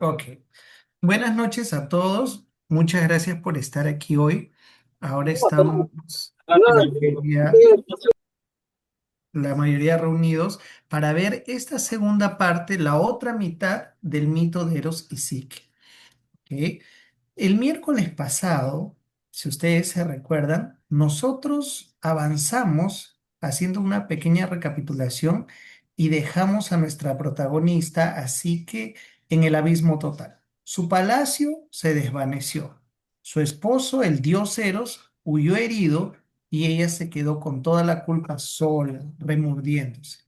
Ok. Buenas noches a todos. Muchas gracias por estar aquí hoy. Ahora estamos la mayoría, la mayoría reunidos para ver esta segunda parte, la otra mitad del mito de Eros y Psique. ¿Ok? El miércoles pasado, si ustedes se recuerdan, nosotros avanzamos haciendo una pequeña recapitulación y dejamos a nuestra protagonista así que en el abismo total. Su palacio se desvaneció. Su esposo, el dios Eros, huyó herido y ella se quedó con toda la culpa sola, remurdiéndose.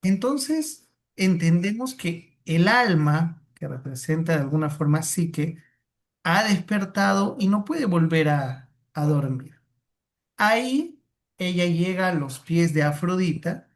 Entonces, entendemos que el alma, que representa de alguna forma psique, ha despertado y no puede volver a dormir. Ahí ella llega a los pies de Afrodita,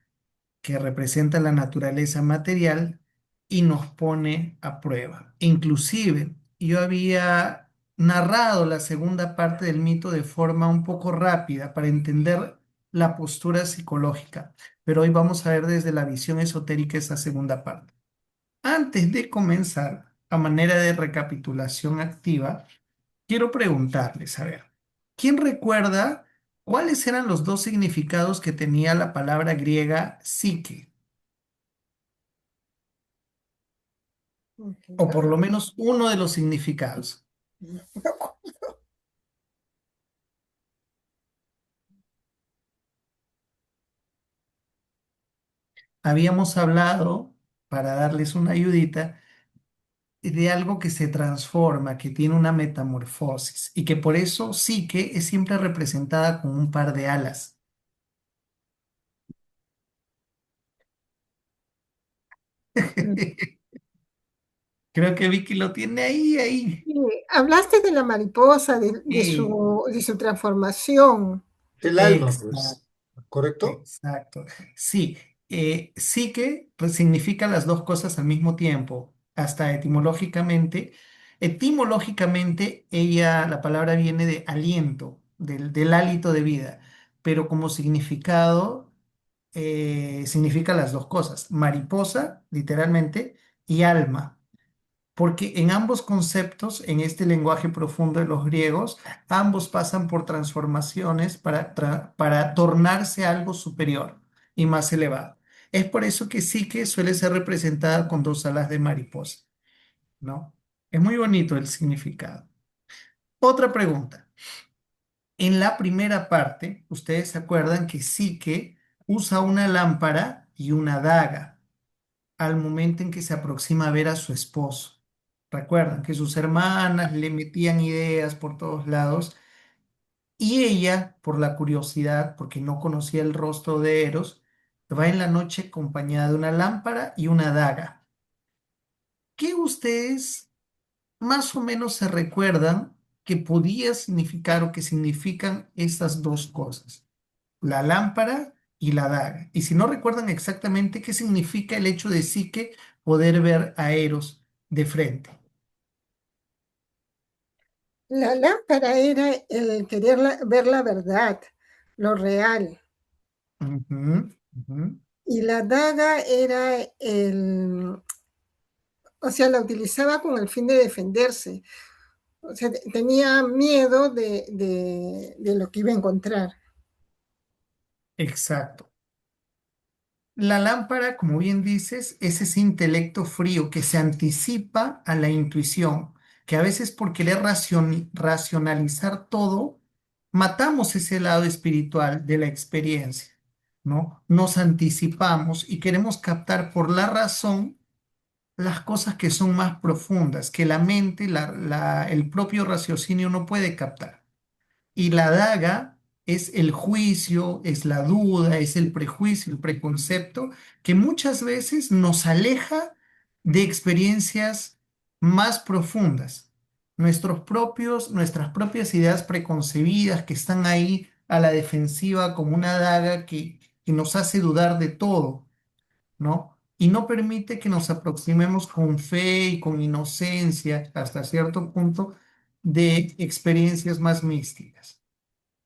que representa la naturaleza material, y nos pone a prueba. Inclusive, yo había narrado la segunda parte del mito de forma un poco rápida para entender la postura psicológica, pero hoy vamos a ver desde la visión esotérica esa segunda parte. Antes de comenzar, a manera de recapitulación activa, quiero preguntarles, a ver, ¿quién recuerda cuáles eran los dos significados que tenía la palabra griega psique? O por lo menos uno de los significados. Habíamos hablado, para darles una ayudita, de algo que se transforma, que tiene una metamorfosis y que por eso psique es siempre representada con un par de alas. Mm. Creo que Vicky lo tiene ahí, ahí. Sí, hablaste de la mariposa, Sí, de su transformación. El alma, exacto. pues, ¿correcto? Exacto. Sí, sí que pues, significa las dos cosas al mismo tiempo, hasta etimológicamente. Etimológicamente, la palabra viene de aliento, del hálito de vida, pero como significado, significa las dos cosas, mariposa, literalmente, y alma. Porque en ambos conceptos, en este lenguaje profundo de los griegos, ambos pasan por transformaciones para tornarse algo superior y más elevado. Es por eso que sí que suele ser representada con dos alas de mariposa, ¿no? Es muy bonito el significado. Otra pregunta. En la primera parte, ustedes se acuerdan que sí que usa una lámpara y una daga al momento en que se aproxima a ver a su esposo. Recuerdan que sus hermanas le metían ideas por todos lados y ella, por la curiosidad, porque no conocía el rostro de Eros, va en la noche acompañada de una lámpara y una daga. ¿Qué ustedes más o menos se recuerdan que podía significar o que significan estas dos cosas? La lámpara y la daga. Y si no recuerdan exactamente qué significa el hecho de Psique poder ver a Eros de frente. La lámpara era el querer ver la verdad, lo real, Ujú, ujú. y la daga era o sea, la utilizaba con el fin de defenderse. O sea, tenía miedo de lo que iba a encontrar. Exacto. La lámpara, como bien dices, es ese intelecto frío que se anticipa a la intuición, que a veces por querer racionalizar todo, matamos ese lado espiritual de la experiencia, ¿no? Nos anticipamos y queremos captar por la razón las cosas que son más profundas, que la mente, el propio raciocinio no puede captar. Y la daga es el juicio, es la duda, es el prejuicio, el preconcepto, que muchas veces nos aleja de experiencias más profundas. Nuestras propias ideas preconcebidas que están ahí a la defensiva como una daga que nos hace dudar de todo, ¿no? Y no permite que nos aproximemos con fe y con inocencia hasta cierto punto de experiencias más místicas,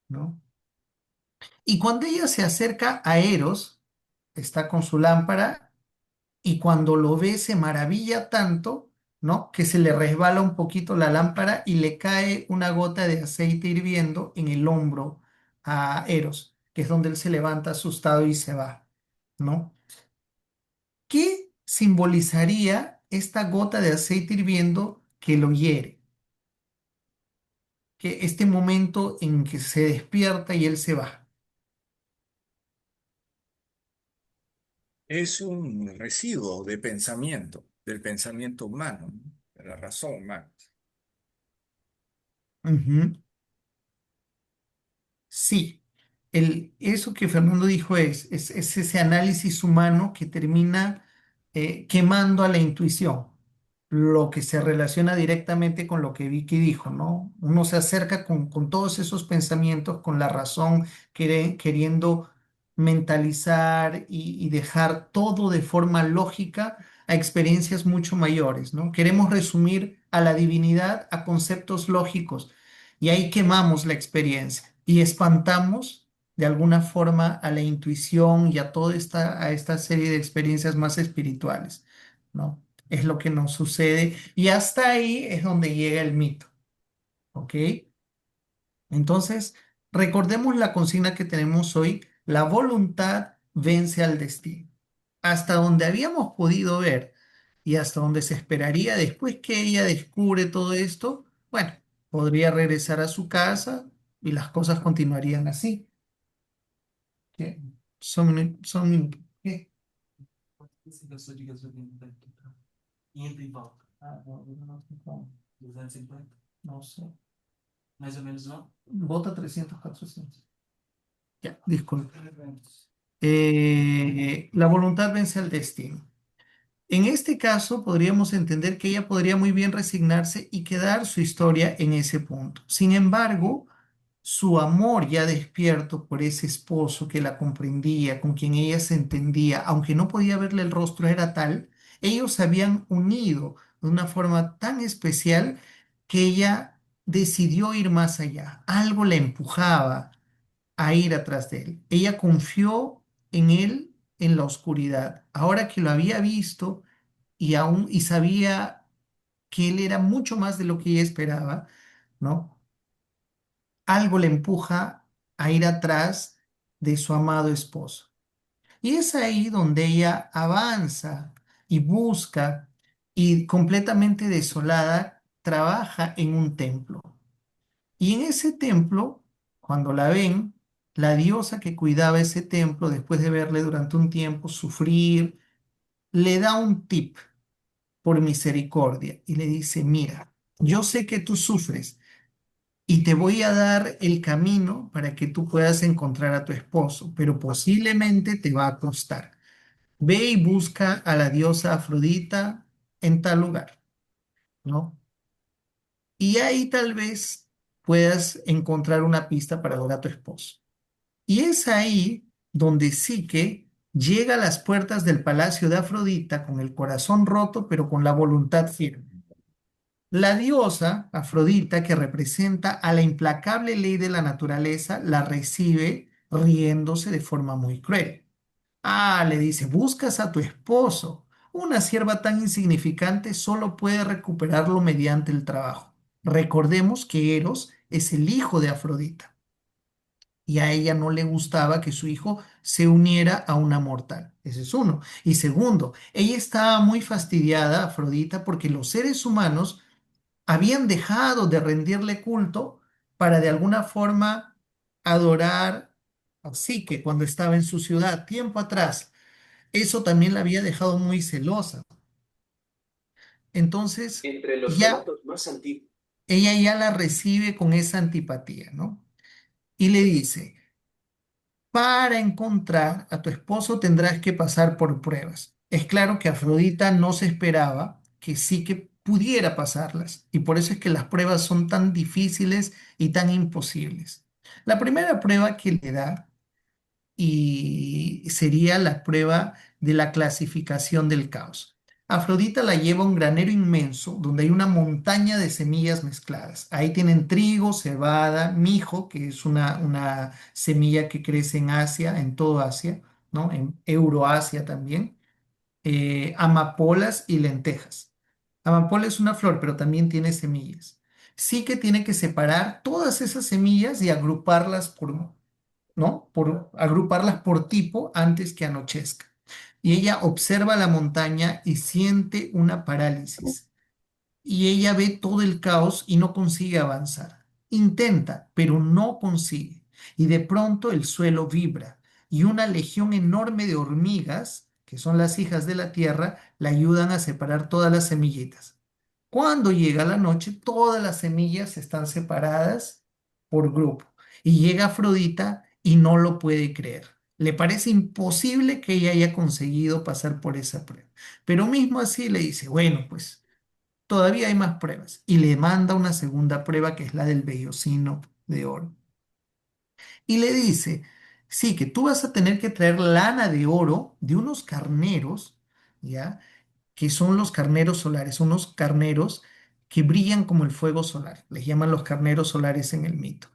¿no? Y cuando ella se acerca a Eros, está con su lámpara y cuando lo ve se maravilla tanto ¿no? Que se le resbala un poquito la lámpara y le cae una gota de aceite hirviendo en el hombro a Eros, que es donde él se levanta asustado y se va, ¿no? ¿Qué simbolizaría esta gota de aceite hirviendo que lo hiere? Que este momento en que se despierta y él se va. Es un residuo de pensamiento, del pensamiento humano, ¿no? De la razón humana. Ujú. Sí, eso que Fernando dijo es ese análisis humano que termina quemando a la intuición, lo que se relaciona directamente con lo que Vicky dijo, ¿no? Uno se acerca con todos esos pensamientos, con la razón, queriendo mentalizar y dejar todo de forma lógica a experiencias mucho mayores, ¿no? Queremos resumir a la divinidad a conceptos lógicos y ahí quemamos la experiencia y espantamos de alguna forma a la intuición y a esta serie de experiencias más espirituales, ¿no? Es lo que nos sucede y hasta ahí es donde llega el mito, ¿ok? Entonces, recordemos la consigna que tenemos hoy: la voluntad vence al destino. Hasta donde habíamos podido ver y hasta donde se esperaría después que ella descubre todo esto, bueno, podría regresar a su casa y las cosas continuarían así. ¿Qué? ¿Qué? Ah, no, no, no sé. Vota 300, 400. Ya, disculpe. La voluntad vence al destino. En este caso, podríamos entender que ella podría muy bien resignarse y quedar su historia en ese punto. Sin embargo, su amor ya despierto por ese esposo que la comprendía, con quien ella se entendía, aunque no podía verle el rostro, era tal, ellos se habían unido de una forma tan especial que ella decidió ir más allá. Algo la empujaba a ir atrás de él. Ella confió en él en la oscuridad. Ahora que lo había visto y sabía que él era mucho más de lo que ella esperaba, ¿no? Algo le empuja a ir atrás de su amado esposo. Y es ahí donde ella avanza y busca y completamente desolada trabaja en un templo. Y en ese templo, cuando la ven, la diosa que cuidaba ese templo, después de verle durante un tiempo sufrir, le da un tip por misericordia y le dice: mira, yo sé que tú sufres y te voy a dar el camino para que tú puedas encontrar a tu esposo, pero posiblemente te va a costar. Ve y busca a la diosa Afrodita en tal lugar, ¿no? Y ahí tal vez puedas encontrar una pista para ver a tu esposo. Y es ahí donde Psique llega a las puertas del palacio de Afrodita con el corazón roto, pero con la voluntad firme. La diosa Afrodita, que representa a la implacable ley de la naturaleza, la recibe riéndose de forma muy cruel. Ah, le dice: buscas a tu esposo. Una sierva tan insignificante solo puede recuperarlo mediante el trabajo. Recordemos que Eros es el hijo de Afrodita y a ella no le gustaba que su hijo se uniera a una mortal. Ese es uno. Y segundo, ella estaba muy fastidiada, Afrodita, porque los seres humanos habían dejado de rendirle culto para de alguna forma adorar a Psique cuando estaba en su ciudad, tiempo atrás. Eso también la había dejado muy celosa. Entonces, entre los ya relatos más antiguos, ella ya la recibe con esa antipatía, ¿no? Y le dice: para encontrar a tu esposo tendrás que pasar por pruebas. Es claro que Afrodita no se esperaba que sí que pudiera pasarlas, y por eso es que las pruebas son tan difíciles y tan imposibles. La primera prueba que le da y sería la prueba de la clasificación del caos. Afrodita la lleva a un granero inmenso donde hay una montaña de semillas mezcladas. Ahí tienen trigo, cebada, mijo, que es una semilla que crece en Asia, en todo Asia, ¿no? En Euroasia también, amapolas y lentejas. Amapola es una flor, pero también tiene semillas. Sí que tiene que separar todas esas semillas y agruparlas por, ¿no? Por agruparlas por tipo antes que anochezca. Y ella observa la montaña y siente una parálisis. Y ella ve todo el caos y no consigue avanzar. Intenta, pero no consigue. Y de pronto el suelo vibra y una legión enorme de hormigas, que son las hijas de la tierra, la ayudan a separar todas las semillitas. Cuando llega la noche, todas las semillas están separadas por grupo. Y llega Afrodita y no lo puede creer. Le parece imposible que ella haya conseguido pasar por esa prueba. Pero mismo así le dice, bueno, pues todavía hay más pruebas. Y le manda una segunda prueba que es la del vellocino de oro. Y le dice, sí, que tú vas a tener que traer lana de oro de unos carneros, ¿ya? Que son los carneros solares, unos carneros que brillan como el fuego solar. Les llaman los carneros solares en el mito.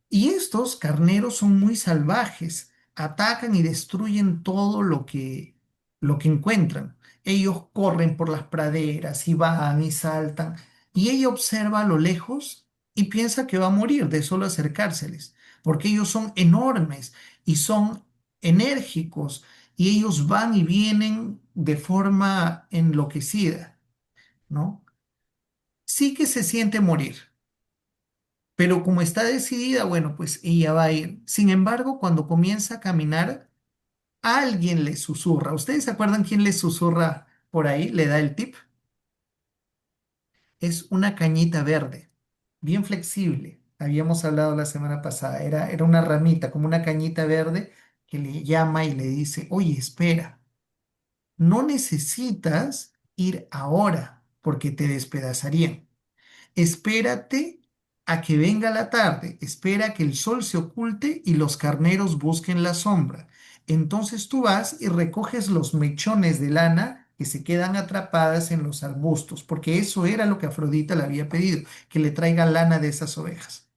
Y estos carneros son muy salvajes, atacan y destruyen todo lo que encuentran. Ellos corren por las praderas y van y saltan, y ella observa a lo lejos y piensa que va a morir de solo acercárseles, porque ellos son enormes y son enérgicos, y ellos van y vienen de forma enloquecida, ¿no? Sí que se siente morir, pero como está decidida, bueno, pues ella va a ir. Sin embargo, cuando comienza a caminar, alguien le susurra. ¿Ustedes se acuerdan quién le susurra por ahí? Le da el tip. Es una cañita verde, bien flexible. Habíamos hablado la semana pasada. Era una ramita, como una cañita verde que le llama y le dice, oye, espera, no necesitas ir ahora porque te despedazarían. Espérate a que venga la tarde, espera a que el sol se oculte y los carneros busquen la sombra. Entonces tú vas y recoges los mechones de lana que se quedan atrapadas en los arbustos, porque eso era lo que Afrodita le había pedido, que le traiga lana de esas ovejas.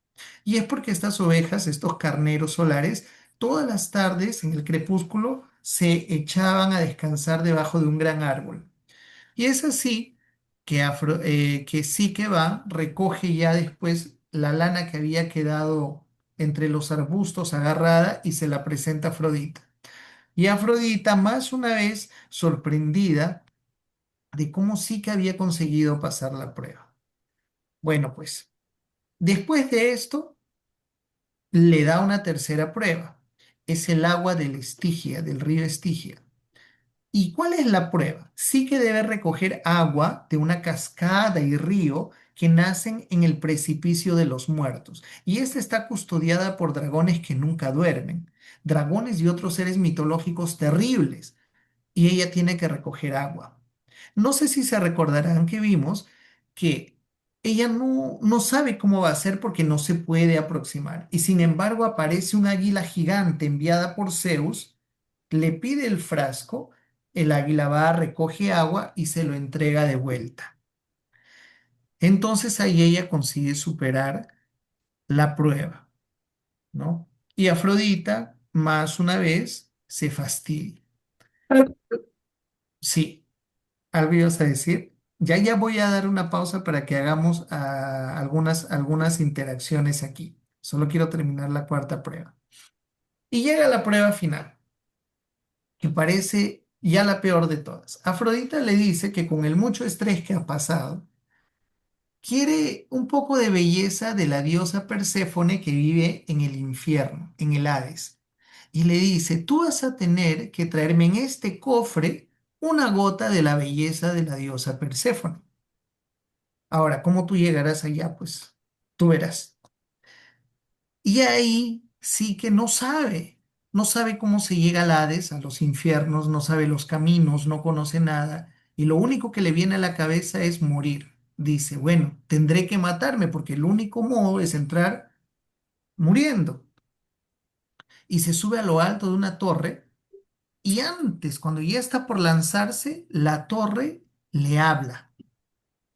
Y es porque estas ovejas, estos carneros solares, todas las tardes en el crepúsculo se echaban a descansar debajo de un gran árbol. Y es así que, que sí que va, recoge ya después la lana que había quedado entre los arbustos agarrada y se la presenta a Afrodita. Y Afrodita, más una vez, sorprendida de cómo sí que había conseguido pasar la prueba. Bueno, pues después de esto, le da una tercera prueba. Es el agua del Estigia, del río Estigia. ¿Y cuál es la prueba? Sí que debe recoger agua de una cascada y río que nacen en el precipicio de los muertos. Y esta está custodiada por dragones que nunca duermen, dragones y otros seres mitológicos terribles. Y ella tiene que recoger agua. No sé si se recordarán que vimos que ella no sabe cómo va a ser porque no se puede aproximar. Y sin embargo aparece un águila gigante enviada por Zeus, le pide el frasco, el águila va, recoge agua y se lo entrega de vuelta. Entonces ahí ella consigue superar la prueba, ¿no? Y Afrodita, más una vez, se fastidia. Sí, algo ibas a decir. Ya voy a dar una pausa para que hagamos algunas interacciones aquí. Solo quiero terminar la cuarta prueba. Y llega la prueba final, que parece ya la peor de todas. Afrodita le dice que con el mucho estrés que ha pasado, quiere un poco de belleza de la diosa Perséfone que vive en el infierno, en el Hades. Y le dice, tú vas a tener que traerme en este cofre una gota de la belleza de la diosa Perséfone. Ahora, ¿cómo tú llegarás allá? Pues tú verás. Y ahí sí que no sabe cómo se llega al Hades, a los infiernos, no sabe los caminos, no conoce nada, y lo único que le viene a la cabeza es morir. Dice, bueno, tendré que matarme porque el único modo es entrar muriendo. Y se sube a lo alto de una torre, y antes, cuando ya está por lanzarse, la torre le habla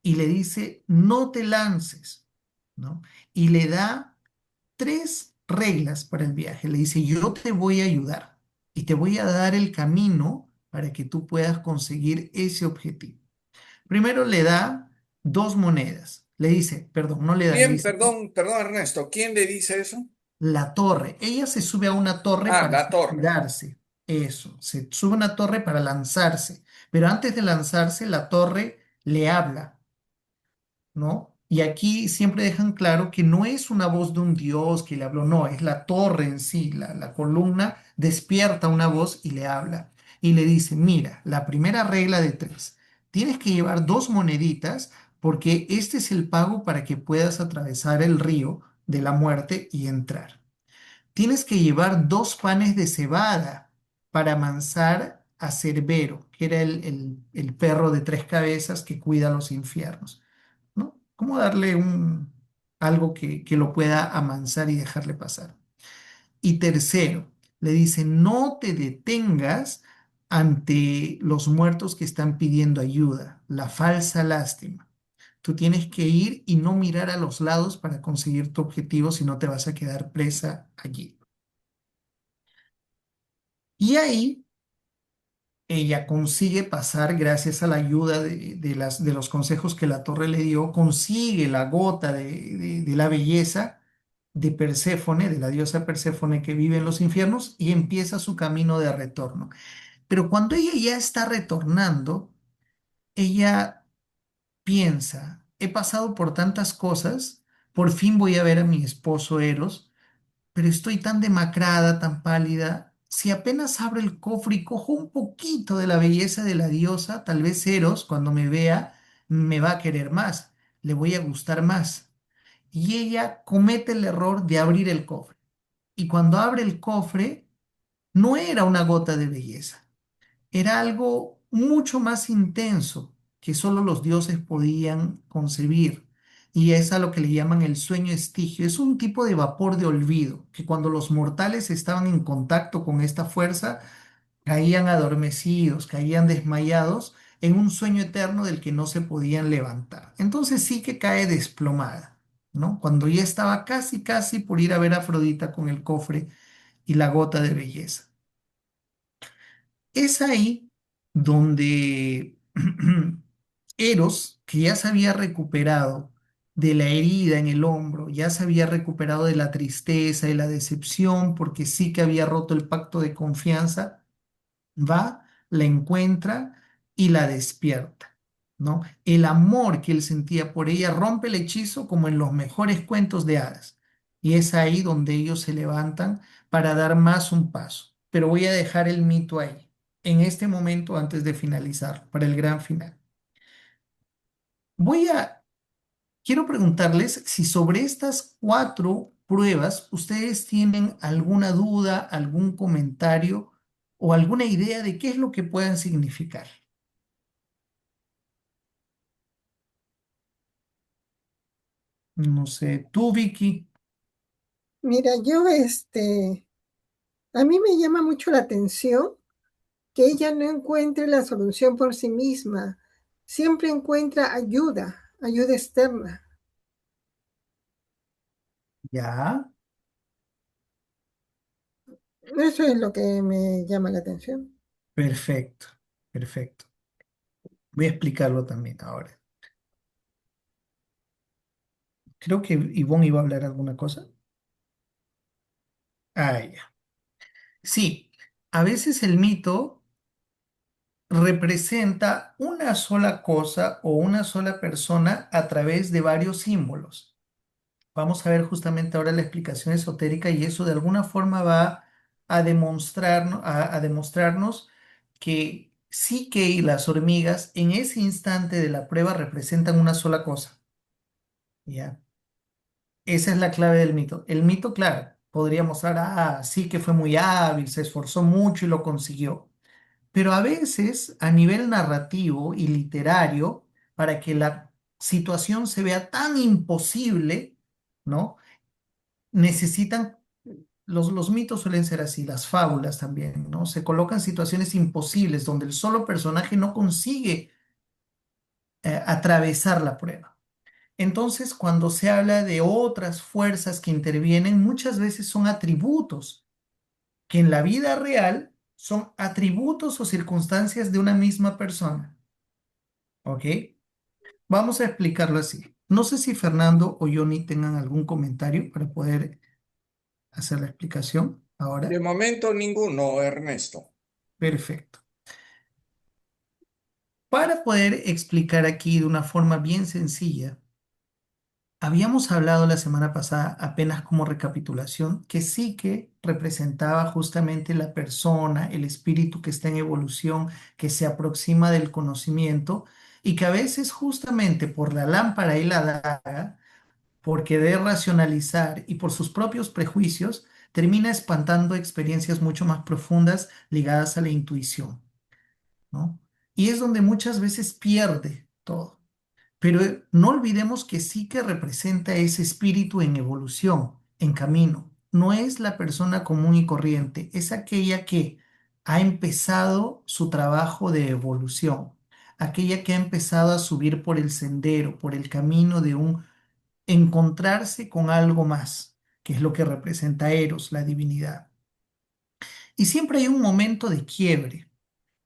y le dice, no te lances, ¿no? Y le da tres reglas para el viaje. Le dice, yo te voy a ayudar y te voy a dar el camino para que tú puedas conseguir ese objetivo. Primero le da dos monedas. Le dice, perdón, no le da, le Bien, dice perdón, perdón, Ernesto. ¿Quién le dice eso? la torre. Ella se sube a una torre Ah, para la torre. suicidarse. Eso, se sube a una torre para lanzarse. Pero antes de lanzarse, la torre le habla, ¿no? Y aquí siempre dejan claro que no es una voz de un dios que le habló, no, es la torre en sí, la columna despierta una voz y le habla. Y le dice, mira, la primera regla de tres, tienes que llevar dos moneditas porque este es el pago para que puedas atravesar el río de la muerte y entrar. Tienes que llevar dos panes de cebada para amansar a Cerbero, que era el perro de tres cabezas que cuida los infiernos, ¿no? ¿Cómo darle algo que lo pueda amansar y dejarle pasar? Y tercero, le dice, no te detengas ante los muertos que están pidiendo ayuda, la falsa lástima. Tú tienes que ir y no mirar a los lados para conseguir tu objetivo, si no te vas a quedar presa allí. Y ahí ella consigue pasar gracias a la ayuda de los consejos que la torre le dio, consigue la gota de la belleza de Perséfone, de la diosa Perséfone que vive en los infiernos, y empieza su camino de retorno. Pero cuando ella ya está retornando, ella piensa, he pasado por tantas cosas, por fin voy a ver a mi esposo Eros, pero estoy tan demacrada, tan pálida. Si apenas abro el cofre y cojo un poquito de la belleza de la diosa, tal vez Eros, cuando me vea, me va a querer más, le voy a gustar más. Y ella comete el error de abrir el cofre. Y cuando abre el cofre, no era una gota de belleza, era algo mucho más intenso que solo los dioses podían concebir. Y es a lo que le llaman el sueño estigio. Es un tipo de vapor de olvido, que cuando los mortales estaban en contacto con esta fuerza, caían adormecidos, caían desmayados en un sueño eterno del que no se podían levantar. Entonces sí que cae desplomada, ¿no? Cuando ya estaba casi, casi por ir a ver a Afrodita con el cofre y la gota de belleza. Es ahí donde Eros, que ya se había recuperado de la herida en el hombro, ya se había recuperado de la tristeza y la decepción, porque sí que había roto el pacto de confianza, va, la encuentra y la despierta, ¿no? El amor que él sentía por ella rompe el hechizo como en los mejores cuentos de hadas. Y es ahí donde ellos se levantan para dar más un paso. Pero voy a dejar el mito ahí, en este momento antes de finalizar, para el gran final. Voy a, quiero preguntarles si sobre estas cuatro pruebas ustedes tienen alguna duda, algún comentario o alguna idea de qué es lo que puedan significar. No sé, tú, Vicky. Mira, a mí me llama mucho la atención que ella no encuentre la solución por sí misma, siempre encuentra ayuda, ayuda externa. Ya, Eso es lo que me llama la atención. perfecto, perfecto. Voy a explicarlo también ahora. Creo que Ivonne iba a hablar alguna cosa. Ah, ya. Sí, a veces el mito representa una sola cosa o una sola persona a través de varios símbolos. Vamos a ver justamente ahora la explicación esotérica y eso de alguna forma va a demostrarnos, a demostrarnos que sí que las hormigas en ese instante de la prueba representan una sola cosa. ¿Ya? Esa es la clave del mito. El mito, claro, podría mostrar, sí que fue muy hábil, se esforzó mucho y lo consiguió. Pero a veces, a nivel narrativo y literario, para que la situación se vea tan imposible, ¿no? Necesitan, los mitos suelen ser así, las fábulas también, ¿no? Se colocan situaciones imposibles donde el solo personaje no consigue atravesar la prueba. Entonces, cuando se habla de otras fuerzas que intervienen, muchas veces son atributos que en la vida real son atributos o circunstancias de una misma persona, ¿ok? Vamos a explicarlo así. No sé si Fernando o Johnny tengan algún comentario para poder hacer la explicación De ahora. momento ninguno, Ernesto. Perfecto. Para poder explicar aquí de una forma bien sencilla, habíamos hablado la semana pasada, apenas como recapitulación, que psique representaba justamente la persona, el espíritu que está en evolución, que se aproxima del conocimiento y que a veces justamente por la lámpara y la daga, por querer racionalizar y por sus propios prejuicios, termina espantando experiencias mucho más profundas ligadas a la intuición, ¿no? Y es donde muchas veces pierde todo. Pero no olvidemos que sí que representa ese espíritu en evolución, en camino. No es la persona común y corriente, es aquella que ha empezado su trabajo de evolución, aquella que ha empezado a subir por el sendero, por el camino de un encontrarse con algo más, que es lo que representa Eros, la divinidad. Y siempre hay un momento de quiebre.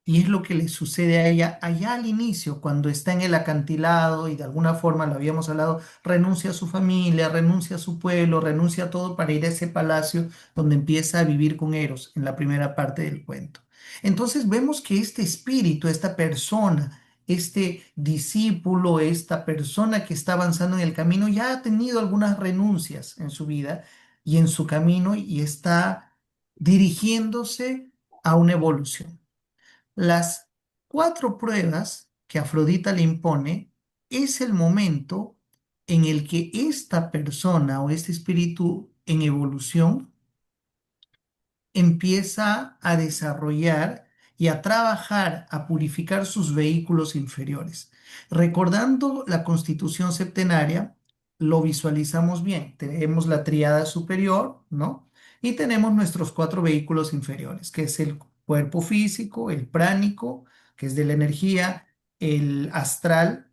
Y es lo que le sucede a ella allá al inicio, cuando está en el acantilado y de alguna forma, lo habíamos hablado, renuncia a su familia, renuncia a su pueblo, renuncia a todo para ir a ese palacio donde empieza a vivir con Eros en la primera parte del cuento. Entonces vemos que este espíritu, esta persona, este discípulo, esta persona que está avanzando en el camino, ya ha tenido algunas renuncias en su vida y en su camino y está dirigiéndose a una evolución. Las cuatro pruebas que Afrodita le impone es el momento en el que esta persona o este espíritu en evolución empieza a desarrollar y a trabajar, a purificar sus vehículos inferiores. Recordando la constitución septenaria, lo visualizamos bien. Tenemos la tríada superior, ¿no? Y tenemos nuestros cuatro vehículos inferiores, que es el cuerpo físico, el pránico, que es de la energía, el astral,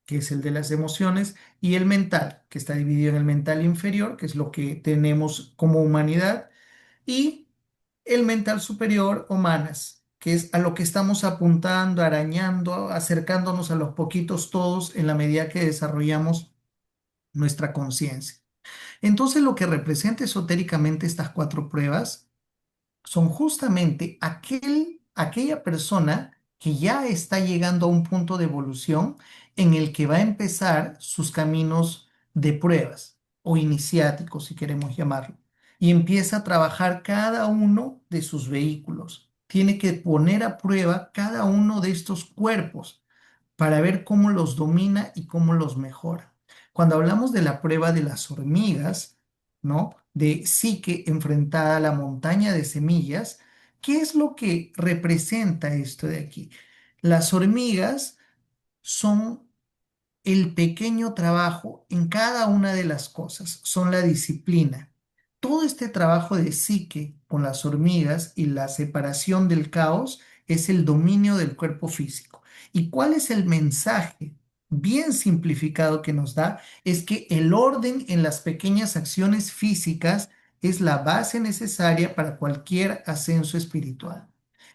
que es el de las emociones, y el mental, que está dividido en el mental inferior, que es lo que tenemos como humanidad, y el mental superior o manas, que es a lo que estamos apuntando, arañando, acercándonos a los poquitos todos en la medida que desarrollamos nuestra conciencia. Entonces, lo que representa esotéricamente estas cuatro pruebas son justamente aquella persona que ya está llegando a un punto de evolución en el que va a empezar sus caminos de pruebas o iniciáticos, si queremos llamarlo, y empieza a trabajar cada uno de sus vehículos. Tiene que poner a prueba cada uno de estos cuerpos para ver cómo los domina y cómo los mejora. Cuando hablamos de la prueba de las hormigas, ¿no? De Psique enfrentada a la montaña de semillas, ¿qué es lo que representa esto de aquí? Las hormigas son el pequeño trabajo en cada una de las cosas, son la disciplina. Todo este trabajo de psique con las hormigas y la separación del caos es el dominio del cuerpo físico. ¿Y cuál es el mensaje bien simplificado que nos da? Es que el orden en las pequeñas acciones físicas es la base necesaria para cualquier ascenso espiritual.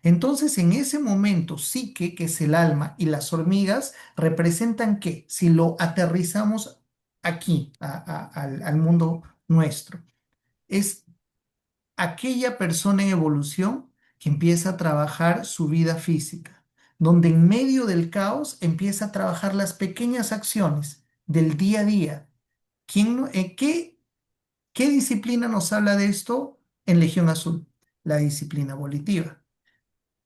Entonces, en ese momento, psique, que es el alma, y las hormigas representan qué, si lo aterrizamos aquí, al mundo nuestro. Es aquella persona en evolución que empieza a trabajar su vida física, donde en medio del caos empieza a trabajar las pequeñas acciones del día a día. ¿Qué disciplina nos habla de esto en Legión Azul? La disciplina volitiva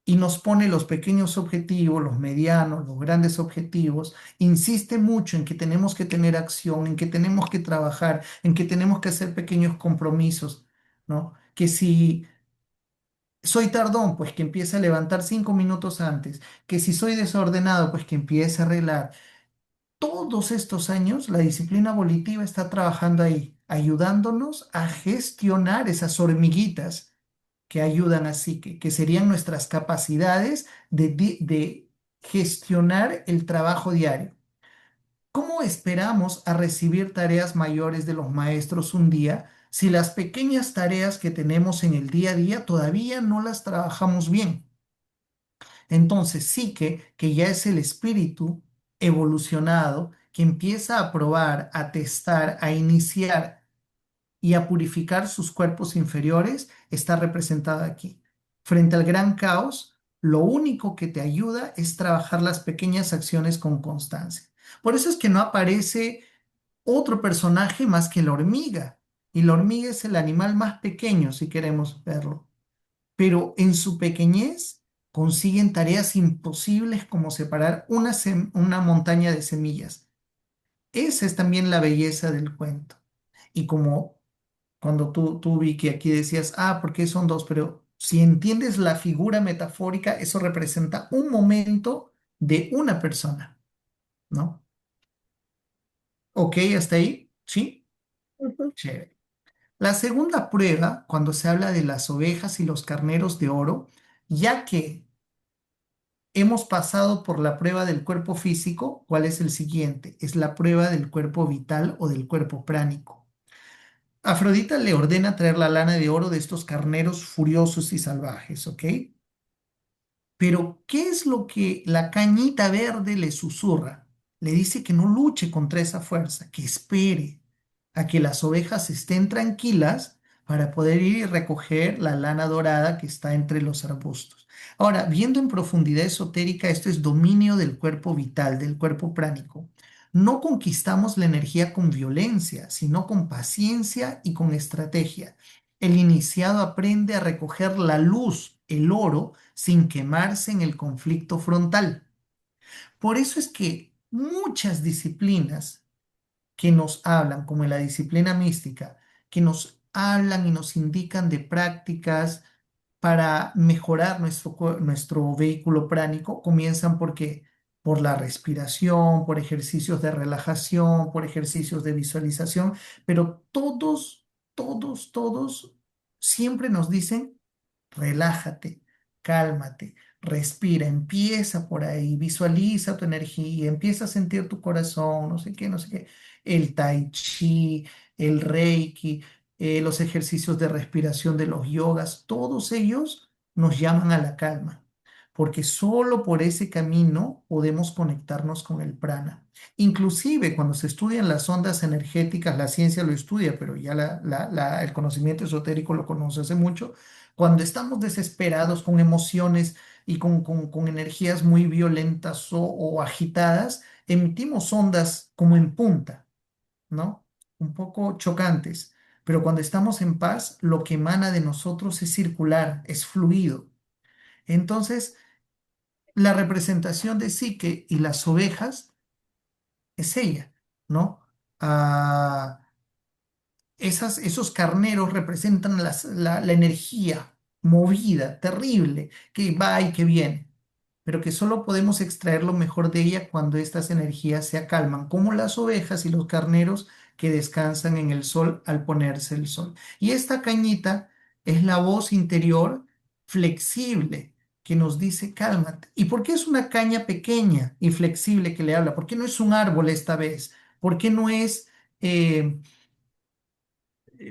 y nos pone los pequeños objetivos, los medianos, los grandes objetivos, insiste mucho en que tenemos que tener acción, en que tenemos que trabajar, en que tenemos que hacer pequeños compromisos, ¿no? Que si soy tardón, pues que empiece a levantar 5 minutos antes, que si soy desordenado, pues que empiece a arreglar. Todos estos años la disciplina volitiva está trabajando ahí, ayudándonos a gestionar esas hormiguitas que ayudan a psique, que serían nuestras capacidades de gestionar el trabajo diario. ¿Cómo esperamos a recibir tareas mayores de los maestros un día si las pequeñas tareas que tenemos en el día a día todavía no las trabajamos bien? Entonces, psique, que ya es el espíritu evolucionado que empieza a probar, a testar, a iniciar y a purificar sus cuerpos inferiores, está representada aquí. Frente al gran caos, lo único que te ayuda es trabajar las pequeñas acciones con constancia. Por eso es que no aparece otro personaje más que la hormiga. Y la hormiga es el animal más pequeño, si queremos verlo. Pero en su pequeñez consiguen tareas imposibles como separar una montaña de semillas. Esa es también la belleza del cuento. Y como cuando tú Vicky, aquí decías, ¿por qué son dos? Pero si entiendes la figura metafórica, eso representa un momento de una persona, ¿no? ¿Ok? ¿Hasta ahí? ¿Sí? Ujú. Chévere. La segunda prueba, cuando se habla de las ovejas y los carneros de oro, ya que hemos pasado por la prueba del cuerpo físico, ¿cuál es el siguiente? Es la prueba del cuerpo vital o del cuerpo pránico. Afrodita le ordena traer la lana de oro de estos carneros furiosos y salvajes, ¿ok? Pero, ¿qué es lo que la cañita verde le susurra? Le dice que no luche contra esa fuerza, que espere a que las ovejas estén tranquilas para poder ir y recoger la lana dorada que está entre los arbustos. Ahora, viendo en profundidad esotérica, esto es dominio del cuerpo vital, del cuerpo pránico. No conquistamos la energía con violencia, sino con paciencia y con estrategia. El iniciado aprende a recoger la luz, el oro, sin quemarse en el conflicto frontal. Por eso es que muchas disciplinas que nos hablan, como en la disciplina mística, que nos hablan y nos indican de prácticas para mejorar nuestro vehículo pránico, comienzan porque por la respiración, por ejercicios de relajación, por ejercicios de visualización, pero todos siempre nos dicen relájate, cálmate, respira, empieza por ahí, visualiza tu energía, empieza a sentir tu corazón, no sé qué, no sé qué. El tai chi, el reiki, los ejercicios de respiración de los yogas, todos ellos nos llaman a la calma, porque solo por ese camino podemos conectarnos con el prana. Inclusive cuando se estudian las ondas energéticas, la ciencia lo estudia, pero ya el conocimiento esotérico lo conoce hace mucho. Cuando estamos desesperados con emociones y con energías muy violentas o agitadas, emitimos ondas como en punta, ¿no? Un poco chocantes. Pero cuando estamos en paz, lo que emana de nosotros es circular, es fluido. Entonces, la representación de Psique y las ovejas es ella, ¿no? Ah, esos carneros representan la energía movida, terrible, que va y que viene, pero que solo podemos extraer lo mejor de ella cuando estas energías se acalman, como las ovejas y los carneros que descansan en el sol al ponerse el sol. Y esta cañita es la voz interior flexible que nos dice cálmate. ¿Y por qué es una caña pequeña y flexible que le habla? ¿Por qué no es un árbol esta vez? ¿Por qué no es... eh,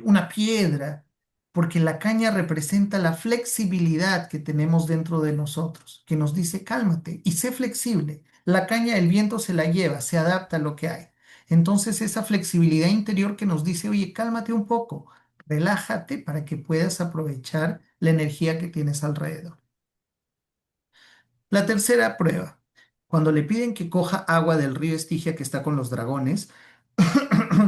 una piedra, porque la caña representa la flexibilidad que tenemos dentro de nosotros, que nos dice cálmate y sé flexible. La caña, el viento se la lleva, se adapta a lo que hay. Entonces esa flexibilidad interior que nos dice, oye, cálmate un poco, relájate para que puedas aprovechar la energía que tienes alrededor. La tercera prueba, cuando le piden que coja agua del río Estigia que está con los dragones,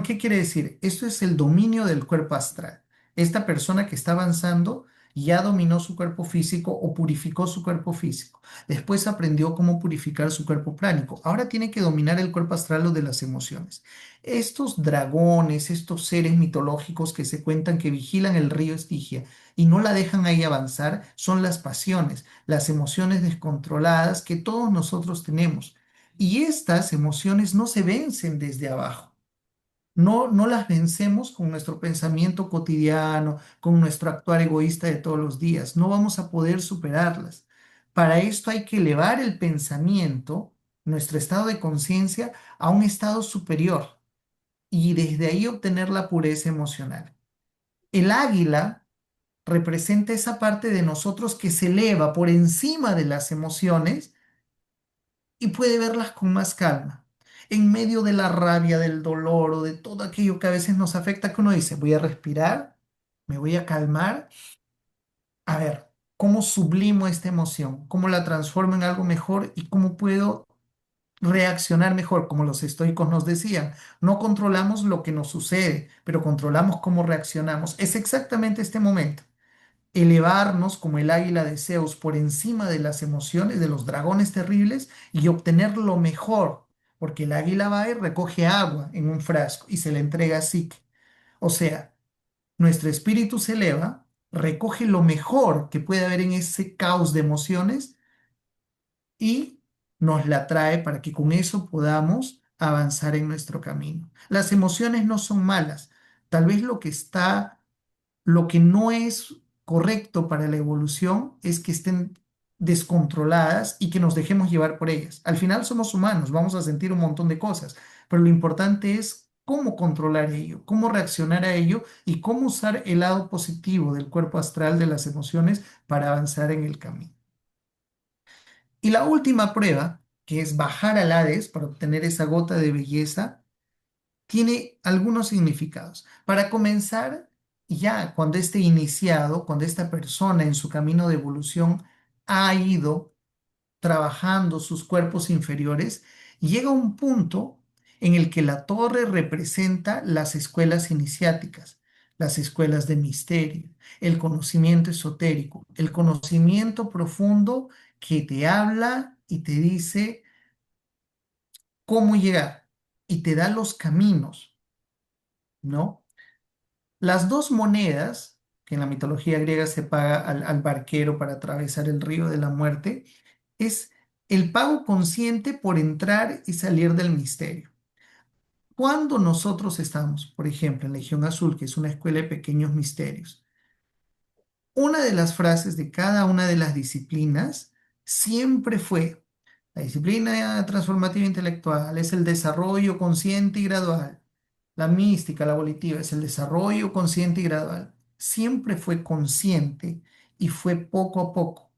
¿qué quiere decir? Esto es el dominio del cuerpo astral. Esta persona que está avanzando ya dominó su cuerpo físico o purificó su cuerpo físico. Después aprendió cómo purificar su cuerpo pránico. Ahora tiene que dominar el cuerpo astral o de las emociones. Estos dragones, estos seres mitológicos que se cuentan que vigilan el río Estigia y no la dejan ahí avanzar, son las pasiones, las emociones descontroladas que todos nosotros tenemos. Y estas emociones no se vencen desde abajo. No las vencemos con nuestro pensamiento cotidiano, con nuestro actuar egoísta de todos los días. No vamos a poder superarlas. Para esto hay que elevar el pensamiento, nuestro estado de conciencia, a un estado superior y desde ahí obtener la pureza emocional. El águila representa esa parte de nosotros que se eleva por encima de las emociones y puede verlas con más calma. En medio de la rabia, del dolor o de todo aquello que a veces nos afecta, que uno dice, voy a respirar, me voy a calmar, a ver, ¿cómo sublimo esta emoción? ¿Cómo la transformo en algo mejor y cómo puedo reaccionar mejor? Como los estoicos nos decían, no controlamos lo que nos sucede, pero controlamos cómo reaccionamos. Es exactamente este momento. Elevarnos como el águila de Zeus por encima de las emociones de los dragones terribles y obtener lo mejor, porque el águila va y recoge agua en un frasco y se le entrega a Psique. O sea, nuestro espíritu se eleva, recoge lo mejor que puede haber en ese caos de emociones y nos la trae para que con eso podamos avanzar en nuestro camino. Las emociones no son malas. Tal vez lo que no es correcto para la evolución es que estén descontroladas y que nos dejemos llevar por ellas. Al final somos humanos, vamos a sentir un montón de cosas, pero lo importante es cómo controlar ello, cómo reaccionar a ello y cómo usar el lado positivo del cuerpo astral de las emociones para avanzar en el camino. Y la última prueba, que es bajar al Hades para obtener esa gota de belleza, tiene algunos significados. Para comenzar, ya cuando esté iniciado, cuando esta persona en su camino de evolución ha ido trabajando sus cuerpos inferiores, llega un punto en el que la torre representa las escuelas iniciáticas, las escuelas de misterio, el conocimiento esotérico, el conocimiento profundo que te habla y te dice cómo llegar y te da los caminos, ¿no? Las dos monedas, que en la mitología griega se paga al barquero para atravesar el río de la muerte, es el pago consciente por entrar y salir del misterio. Cuando nosotros estamos, por ejemplo, en Legión Azul, que es una escuela de pequeños misterios, una de las frases de cada una de las disciplinas siempre fue, la disciplina transformativa intelectual es el desarrollo consciente y gradual. La mística, la volitiva, es el desarrollo consciente y gradual. Siempre fue consciente y fue poco a poco.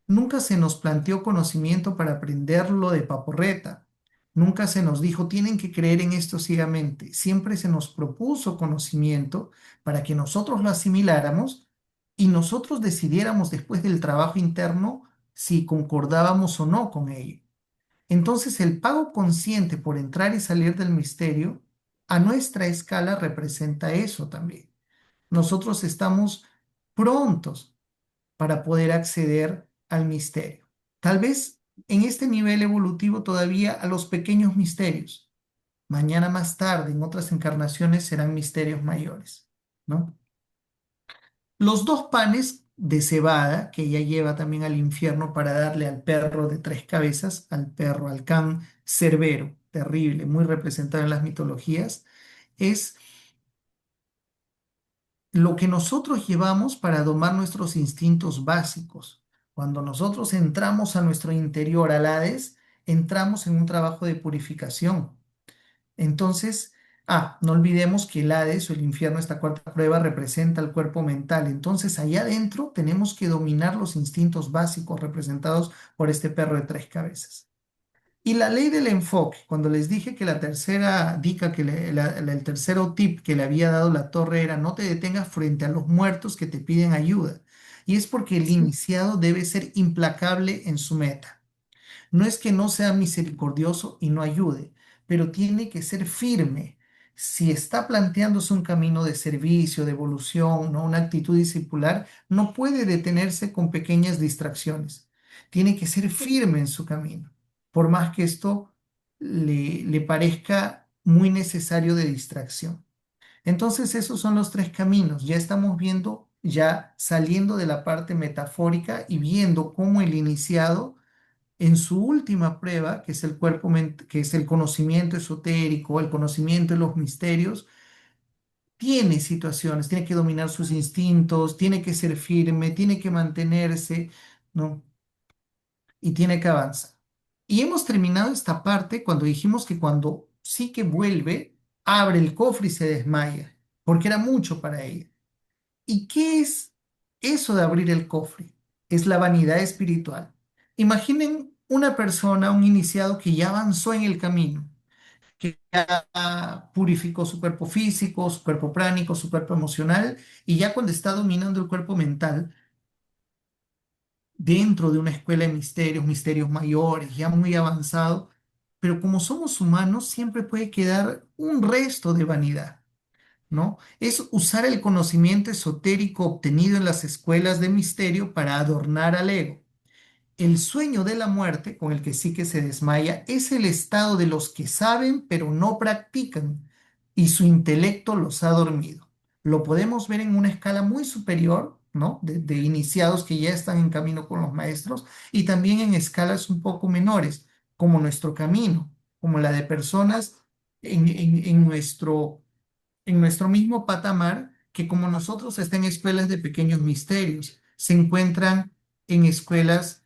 Nunca se nos planteó conocimiento para aprenderlo de paporreta. Nunca se nos dijo, tienen que creer en esto ciegamente. Siempre se nos propuso conocimiento para que nosotros lo asimiláramos y nosotros decidiéramos después del trabajo interno si concordábamos o no con ello. Entonces, el pago consciente por entrar y salir del misterio, a nuestra escala representa eso también. Nosotros estamos prontos para poder acceder al misterio. Tal vez en este nivel evolutivo todavía a los pequeños misterios. Mañana más tarde, en otras encarnaciones, serán misterios mayores, ¿no? Los dos panes de cebada que ella lleva también al infierno para darle al perro de tres cabezas, al perro, al can Cerbero, terrible, muy representado en las mitologías, es lo que nosotros llevamos para domar nuestros instintos básicos. Cuando nosotros entramos a nuestro interior, al Hades, entramos en un trabajo de purificación. Entonces, no olvidemos que el Hades o el infierno, esta cuarta prueba, representa el cuerpo mental. Entonces, allá adentro tenemos que dominar los instintos básicos representados por este perro de tres cabezas. Y la ley del enfoque, cuando les dije que la tercera dica, el tercero tip que le había dado la torre era no te detengas frente a los muertos que te piden ayuda. Y es porque el Sí. iniciado debe ser implacable en su meta. No es que no sea misericordioso y no ayude, pero tiene que ser firme. Si está planteándose un camino de servicio, de evolución, ¿no? Una actitud discipular, no puede detenerse con pequeñas distracciones. Tiene que ser firme en su camino, por más que esto le parezca muy necesario de distracción. Entonces, esos son los tres caminos. Ya estamos viendo, ya saliendo de la parte metafórica y viendo cómo el iniciado en su última prueba, que es el que es el conocimiento esotérico, el conocimiento de los misterios, tiene situaciones, tiene que dominar sus instintos, tiene que ser firme, tiene que mantenerse, ¿no? Y tiene que avanzar. Y hemos terminado esta parte cuando dijimos que cuando sí que vuelve, abre el cofre y se desmaya, porque era mucho para ella. ¿Y qué es eso de abrir el cofre? Es la vanidad espiritual. Imaginen una persona, un iniciado que ya avanzó en el camino, que ya purificó su cuerpo físico, su cuerpo pránico, su cuerpo emocional, y ya cuando está dominando el cuerpo mental, dentro de una escuela de misterios, misterios mayores, ya muy avanzado, pero como somos humanos, siempre puede quedar un resto de vanidad, ¿no? Es usar el conocimiento esotérico obtenido en las escuelas de misterio para adornar al ego. El sueño de la muerte, con el que sí que se desmaya, es el estado de los que saben pero no practican y su intelecto los ha dormido. Lo podemos ver en una escala muy superior, ¿no? De iniciados que ya están en camino con los maestros y también en escalas un poco menores, como nuestro camino, como la de personas en nuestro mismo patamar, que como nosotros están en escuelas de pequeños misterios, se encuentran en escuelas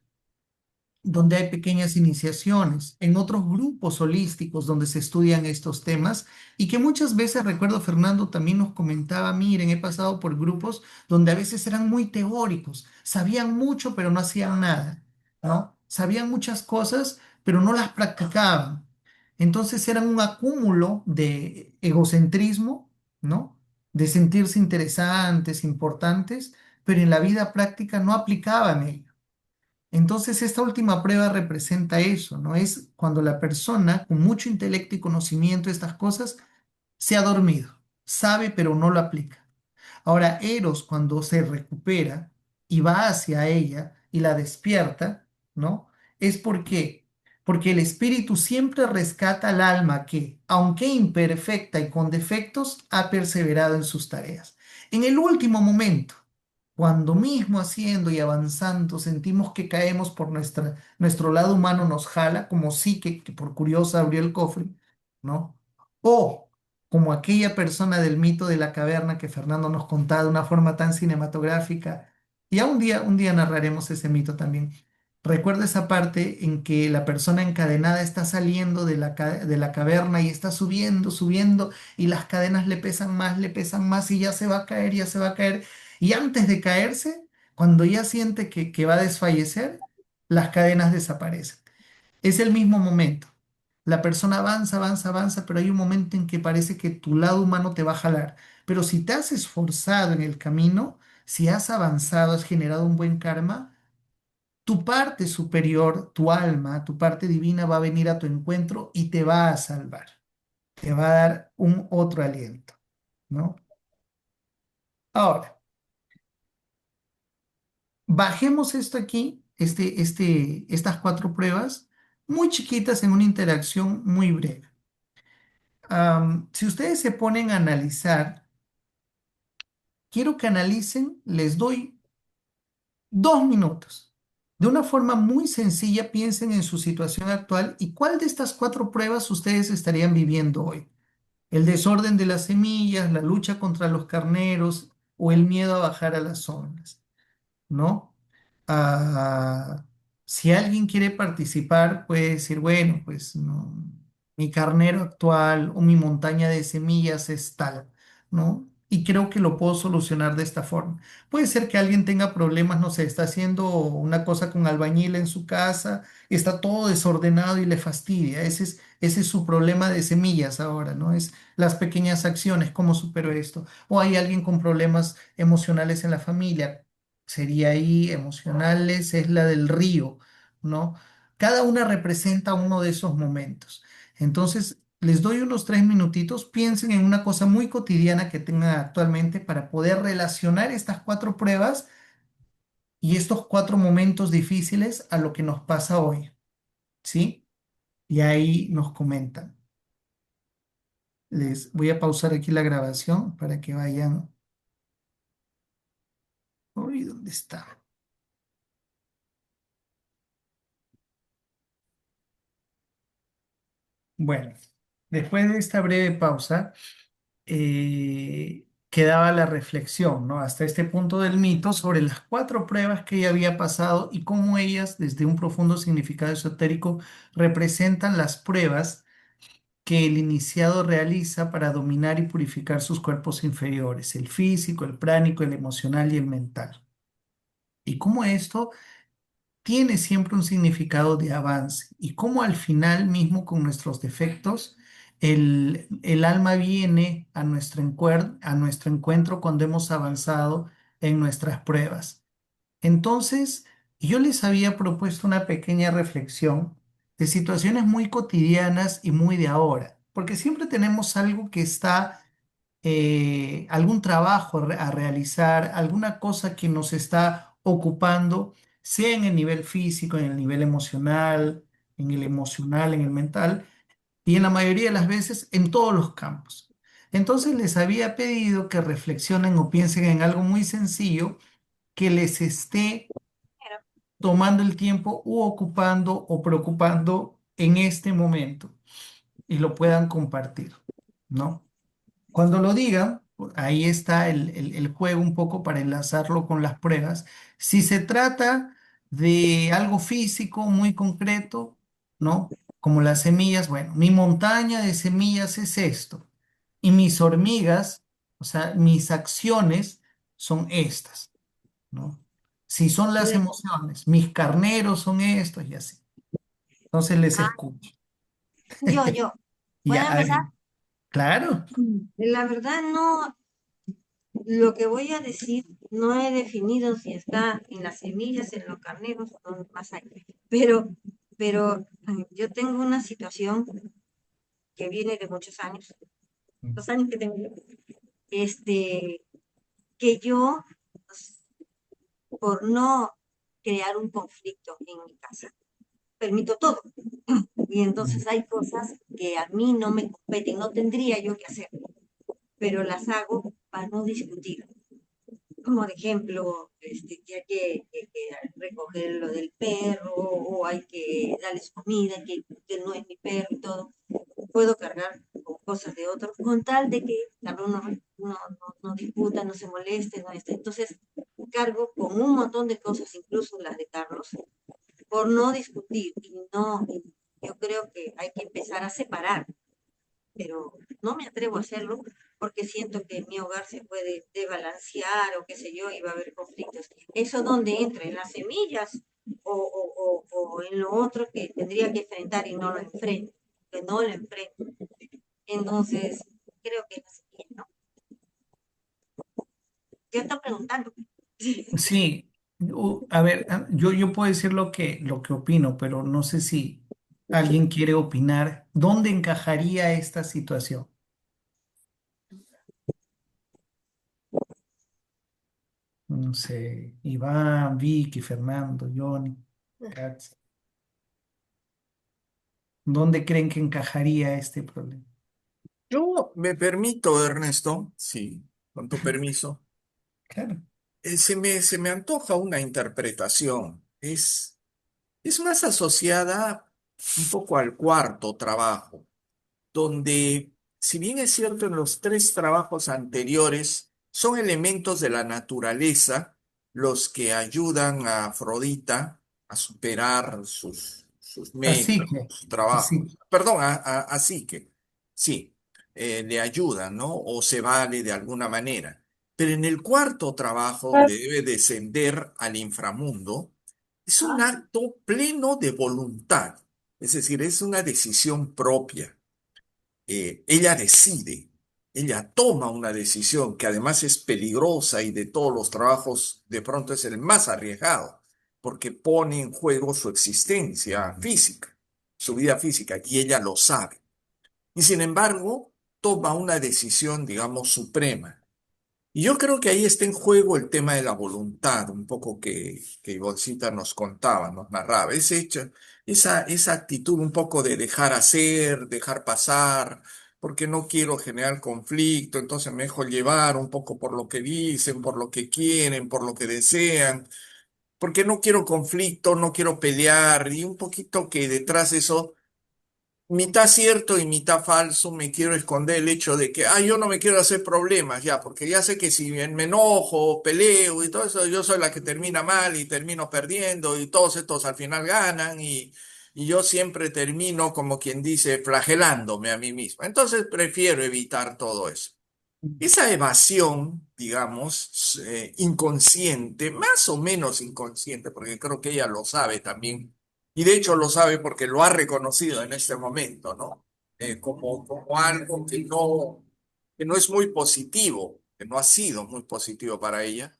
donde hay pequeñas iniciaciones, en otros grupos holísticos donde se estudian estos temas y que muchas veces, recuerdo Fernando también nos comentaba, miren, he pasado por grupos donde a veces eran muy teóricos, sabían mucho pero no hacían nada, ¿no? Sabían muchas cosas pero no las practicaban. Entonces eran un acúmulo de egocentrismo, ¿no? De sentirse interesantes, importantes, pero en la vida práctica no aplicaban ello. Entonces, esta última prueba representa eso, ¿no? Es cuando la persona con mucho intelecto y conocimiento de estas cosas se ha dormido, sabe pero no lo aplica. Ahora, Eros, cuando se recupera y va hacia ella y la despierta, ¿no? Es porque el espíritu siempre rescata al alma que, aunque imperfecta y con defectos, ha perseverado en sus tareas. En el último momento, cuando mismo haciendo y avanzando sentimos que caemos por nuestro lado humano nos jala, como sí que por curiosa abrió el cofre, ¿no? O como aquella persona del mito de la caverna que Fernando nos contaba de una forma tan cinematográfica. Y ya un día narraremos ese mito también. Recuerda esa parte en que la persona encadenada está saliendo de la caverna y está subiendo, subiendo, y las cadenas le pesan más y ya se va a caer, ya se va a caer. Y antes de caerse, cuando ya siente que va a desfallecer, las cadenas desaparecen. Es el mismo momento. La persona avanza, avanza, avanza, pero hay un momento en que parece que tu lado humano te va a jalar. Pero si te has esforzado en el camino, si has avanzado, has generado un buen karma, tu parte superior, tu alma, tu parte divina va a venir a tu encuentro y te va a salvar. Te va a dar un otro aliento, ¿no? Ahora, bajemos esto aquí, estas cuatro pruebas, muy chiquitas en una interacción muy breve. Si ustedes se ponen a analizar, quiero que analicen, les doy 2 minutos. De una forma muy sencilla, piensen en su situación actual y cuál de estas cuatro pruebas ustedes estarían viviendo hoy. El desorden de las semillas, la lucha contra los carneros o el miedo a bajar a las zonas. ¿No? Ah, si alguien quiere participar, puede decir, bueno, pues no, mi carnero actual o mi montaña de semillas es tal, ¿no? Y creo que lo puedo solucionar de esta forma. Puede ser que alguien tenga problemas, no sé, está haciendo una cosa con albañil en su casa, está todo desordenado y le fastidia. Ese es su problema de semillas ahora, ¿no? Es las pequeñas acciones, ¿cómo supero esto? O hay alguien con problemas emocionales en la familia, sería ahí emocionales, es la del río, ¿no? Cada una representa uno de esos momentos. Entonces, les doy unos 3 minutitos, piensen en una cosa muy cotidiana que tengan actualmente para poder relacionar estas cuatro pruebas y estos cuatro momentos difíciles a lo que nos pasa hoy, ¿sí? Y ahí nos comentan. Les voy a pausar aquí la grabación para que vayan. Uy, ¿dónde está? Bueno, después de esta breve pausa, quedaba la reflexión, ¿no? Hasta este punto del mito sobre las cuatro pruebas que ella había pasado y cómo ellas, desde un profundo significado esotérico, representan las pruebas que el iniciado realiza para dominar y purificar sus cuerpos inferiores, el físico, el pránico, el emocional y el mental. Y cómo esto tiene siempre un significado de avance y cómo al final mismo con nuestros defectos, el alma viene a nuestro encuentro cuando hemos avanzado en nuestras pruebas. Entonces, yo les había propuesto una pequeña reflexión de situaciones muy cotidianas y muy de ahora, porque siempre tenemos algo que está, algún trabajo a realizar, alguna cosa que nos está ocupando, sea en el nivel físico, en el emocional, en el mental, y en la mayoría de las veces en todos los campos. Entonces les había pedido que reflexionen o piensen en algo muy sencillo que les esté tomando el tiempo u ocupando o preocupando en este momento y lo puedan compartir, ¿no? Cuando lo digan, ahí está el juego un poco para enlazarlo con las pruebas. Si se trata de algo físico muy concreto, ¿no? Como las semillas, bueno, mi montaña de semillas es esto. Y mis hormigas, o sea, mis acciones son estas, ¿no? Si son las Le- emociones, mis carneros son estos y así. Entonces les ah, escucho. yo, ¿puedo Ya, a ver, empezar? claro. La verdad no, lo que voy a decir no he definido si está en las semillas, en los carneros o más allá. Pero yo tengo una situación que viene de muchos años, los años que tengo yo, este, que yo, pues, por no crear un conflicto en mi casa, permito todo. Y entonces hay cosas que a mí no me competen, no tendría yo que hacer, pero las hago para no discutir. Como de ejemplo, que hay que recoger lo del perro, o hay que darles comida, que no es mi perro y todo. Puedo cargar con cosas de otros, con tal de que cada uno no discuta, no se moleste, no esté. Entonces, cargo con un montón de cosas, incluso las de Carlos, por no discutir. Yo creo que hay que empezar a separar, pero no me atrevo a hacerlo porque siento que mi hogar se puede desbalancear o qué sé yo, y va a haber conflictos. Eso donde entra en las semillas o en lo otro que tendría que enfrentar y no lo enfrento, que no lo enfrento. Entonces, creo que es la semilla, ¿no? Yo estoy preguntando. Sí, a ver, yo puedo decir lo que opino, pero no sé si alguien quiere opinar. ¿Dónde encajaría esta situación? No sé, Iván, Vicky, Fernando, Johnny, Katz. ¿Dónde creen que encajaría este problema? Yo me permito, Ernesto, sí, con tu permiso, Claro. se me antoja una interpretación. Es más asociada un poco al cuarto trabajo, donde, si bien es cierto, en los tres trabajos anteriores son elementos de la naturaleza los que ayudan a Afrodita a superar sus Así metas, que, sus así trabajos. Perdón, a Psique, sí, le ayudan, ¿no? O se vale de alguna manera. Pero en el cuarto trabajo, donde debe descender al inframundo, es un acto pleno de voluntad, es decir, es una decisión propia. Ella decide, ella toma una decisión que además es peligrosa y de todos los trabajos de pronto es el más arriesgado, porque pone en juego su existencia física, su vida física, y ella lo sabe. Y sin embargo, toma una decisión, digamos, suprema. Y yo creo que ahí está en juego el tema de la voluntad, un poco que Ivoncita nos contaba, nos narraba. Esa actitud un poco de dejar hacer, dejar pasar, porque no quiero generar conflicto, entonces me dejo llevar un poco por lo que dicen, por lo que quieren, por lo que desean, porque no quiero conflicto, no quiero pelear, y un poquito que detrás de eso mitad cierto y mitad falso, me quiero esconder el hecho de que, yo no me quiero hacer problemas ya, porque ya sé que si bien me enojo, peleo y todo eso, yo soy la que termina mal y termino perdiendo y todos estos al final ganan y yo siempre termino como quien dice flagelándome a mí mismo. Entonces prefiero evitar todo eso. Esa evasión, digamos, inconsciente, más o menos inconsciente, porque creo que ella lo sabe también, y de hecho lo sabe porque lo ha reconocido en este momento, ¿no? Como algo que no es muy positivo, que no ha sido muy positivo para ella.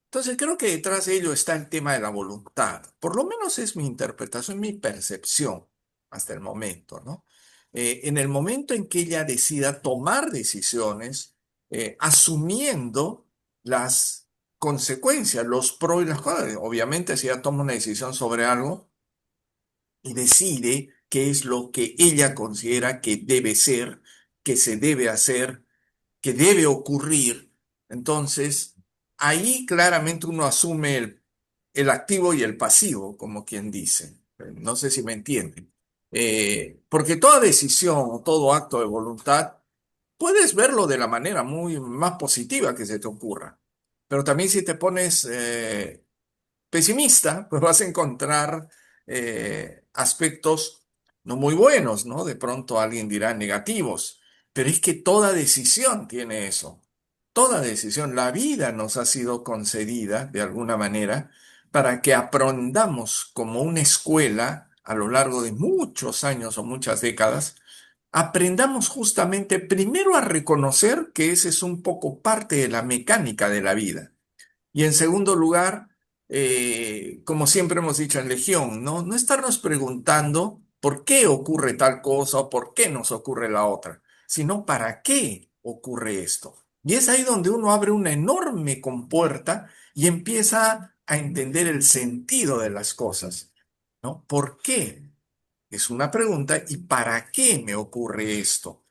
Entonces creo que detrás de ello está el tema de la voluntad. Por lo menos es mi interpretación, mi percepción hasta el momento, ¿no? En el momento en que ella decida tomar decisiones, asumiendo las consecuencias, los pros y las cosas. Obviamente, si ella toma una decisión sobre algo y decide qué es lo que ella considera que debe ser, que se debe hacer, que debe ocurrir, entonces ahí claramente uno asume el activo y el pasivo, como quien dice. No sé si me entienden. Porque toda decisión o todo acto de voluntad puedes verlo de la manera muy más positiva que se te ocurra. Pero también si te pones pesimista, pues vas a encontrar aspectos no muy buenos, ¿no? De pronto alguien dirá negativos, pero es que toda decisión tiene eso. Toda decisión, la vida nos ha sido concedida de alguna manera para que aprendamos como una escuela a lo largo de muchos años o muchas décadas, aprendamos justamente primero a reconocer que ese es un poco parte de la mecánica de la vida. Y en segundo lugar, como siempre hemos dicho en Legión, ¿no? No estarnos preguntando por qué ocurre tal cosa o por qué nos ocurre la otra, sino para qué ocurre esto. Y es ahí donde uno abre una enorme compuerta y empieza a entender el sentido de las cosas, ¿no? ¿Por qué? Es una pregunta, ¿y para qué me ocurre esto?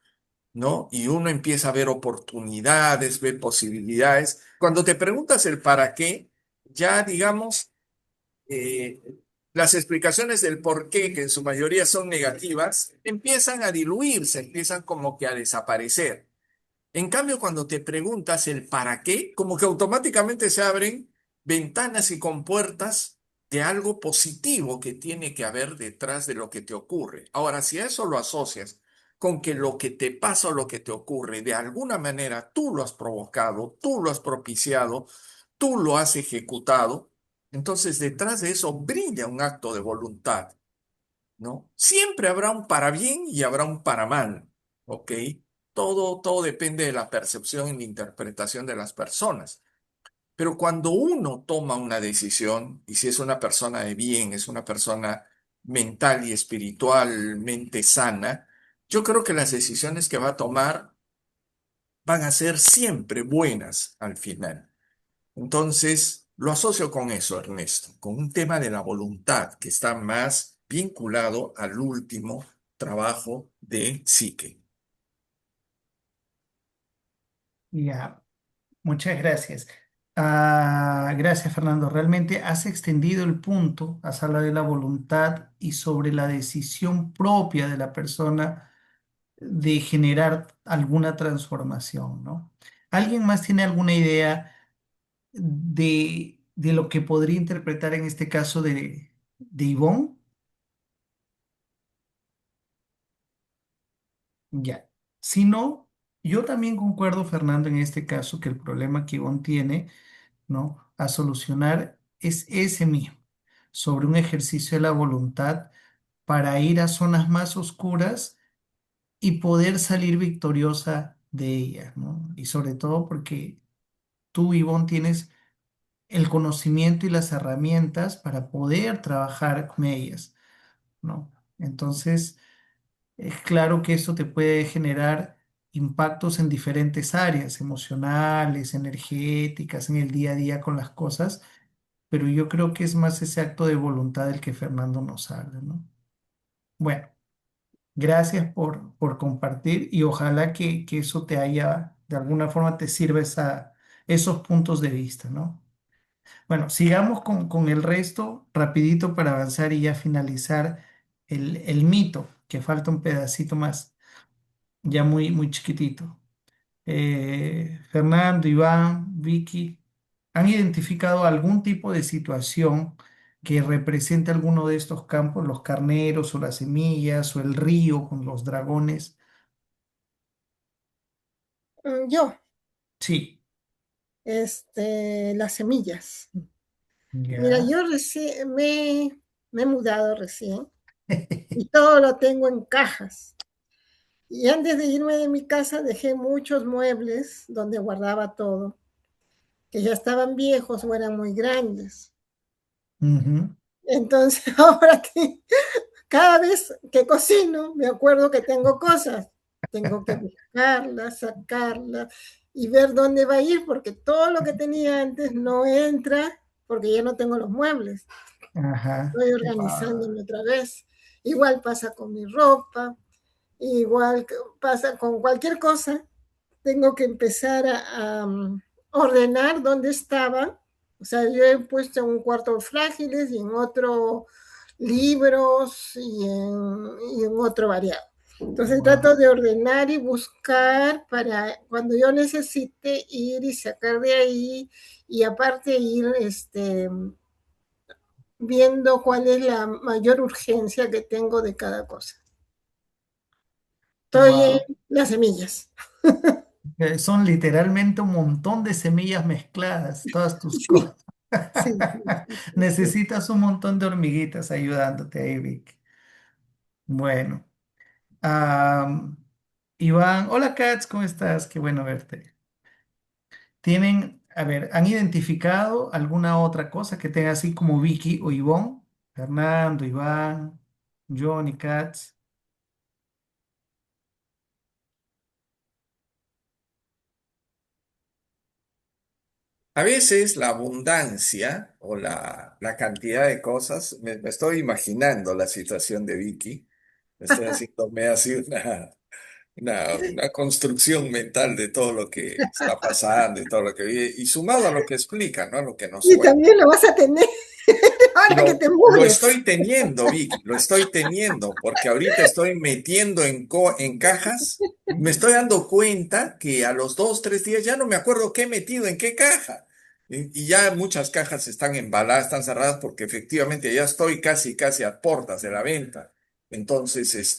¿No? Y uno empieza a ver oportunidades, ver posibilidades. Cuando te preguntas el para qué, ya digamos, eh, las explicaciones del por qué, que en su mayoría son negativas, empiezan a diluirse, empiezan como que a desaparecer. En cambio, cuando te preguntas el para qué, como que automáticamente se abren ventanas y compuertas de algo positivo que tiene que haber detrás de lo que te ocurre. Ahora, si a eso lo asocias con que lo que te pasa o lo que te ocurre, de alguna manera tú lo has provocado, tú lo has propiciado, tú lo has ejecutado, entonces detrás de eso brilla un acto de voluntad, ¿no? Siempre habrá un para bien y habrá un para mal, ¿ok? Todo depende de la percepción y la interpretación de las personas. Pero cuando uno toma una decisión, y si es una persona de bien, es una persona mental y espiritualmente sana, yo creo que las decisiones que va a tomar van a ser siempre buenas al final. Entonces, lo asocio con eso, Ernesto, con un tema de la voluntad que está más vinculado al último trabajo de Psique. Ya, muchas gracias. Gracias, Fernando. Realmente has extendido el punto, has hablado de la voluntad y sobre la decisión propia de la persona de generar alguna transformación, ¿no? ¿Alguien más tiene alguna idea de lo que podría interpretar en este caso de Ivonne? Ya. Si no, yo también concuerdo, Fernando, en este caso que el problema que Ivonne tiene, ¿no? A solucionar es ese mismo, sobre un ejercicio de la voluntad para ir a zonas más oscuras y poder salir victoriosa de ellas, ¿no? Y sobre todo porque tú, Ivonne, tienes el conocimiento y las herramientas para poder trabajar con ellas, ¿no? Entonces, es claro que esto te puede generar impactos en diferentes áreas, emocionales, energéticas, en el día a día con las cosas, pero yo creo que es más ese acto de voluntad del que Fernando nos habla, ¿no? Bueno, gracias por compartir y ojalá que eso te haya, de alguna forma te sirva esos puntos de vista, ¿no? Bueno, sigamos con el resto rapidito para avanzar y ya finalizar el mito, que falta un pedacito más, ya muy chiquitito. Fernando, Iván, Vicky, ¿han identificado algún tipo de situación que represente alguno de estos campos, los carneros o las semillas o el río con los dragones? Yo. Sí, Las semillas. Mira, ya. yo recién me he mudado recién y todo lo tengo en cajas. Y antes de irme de mi casa dejé muchos muebles donde guardaba todo, que ya estaban viejos o eran muy grandes. Ujú. Entonces ahora cada vez que cocino me acuerdo que tengo cosas. Tengo que buscarlas, sacarlas y ver dónde va a ir, porque todo lo que tenía antes no entra porque ya no tengo los muebles. Ajá. Estoy Wow. organizándome otra vez. Igual pasa con mi ropa, igual pasa con cualquier cosa. Tengo que empezar a ordenar dónde estaban. O sea, yo he puesto en un cuarto frágiles y en otro libros y en otro variado. Entonces trato Wow. de ordenar y buscar para cuando yo necesite ir y sacar de ahí y aparte ir viendo cuál es la mayor urgencia que tengo de cada cosa. Estoy en Wow. las semillas. Son literalmente un montón de semillas mezcladas, todas tus Sí, cosas. sí, sí, sí, sí. Necesitas un montón de hormiguitas ayudándote ahí, Vic. Bueno, am, Iván, hola Katz, ¿cómo estás? Qué bueno verte. ¿Tienen, a ver, han identificado alguna otra cosa que tenga así como Vicky o Ivonne? Fernando, Iván, Johnny, Katz. A veces la abundancia o la cantidad de cosas, me estoy imaginando la situación de Vicky, me estoy haciéndome así una construcción mental de todo lo que está pasando y todo lo que vive, y sumado a lo que explica, ¿no? A lo que nos Y cuenta. también lo vas a tener ahora que te Lo mudes. estoy teniendo, Vicky, lo estoy teniendo, porque ahorita estoy metiendo en cajas, me estoy dando cuenta que a los 2, 3 días ya no me acuerdo qué he metido en qué caja. Y ya muchas cajas están embaladas, están cerradas, porque efectivamente ya estoy casi a puertas de la venta. Entonces,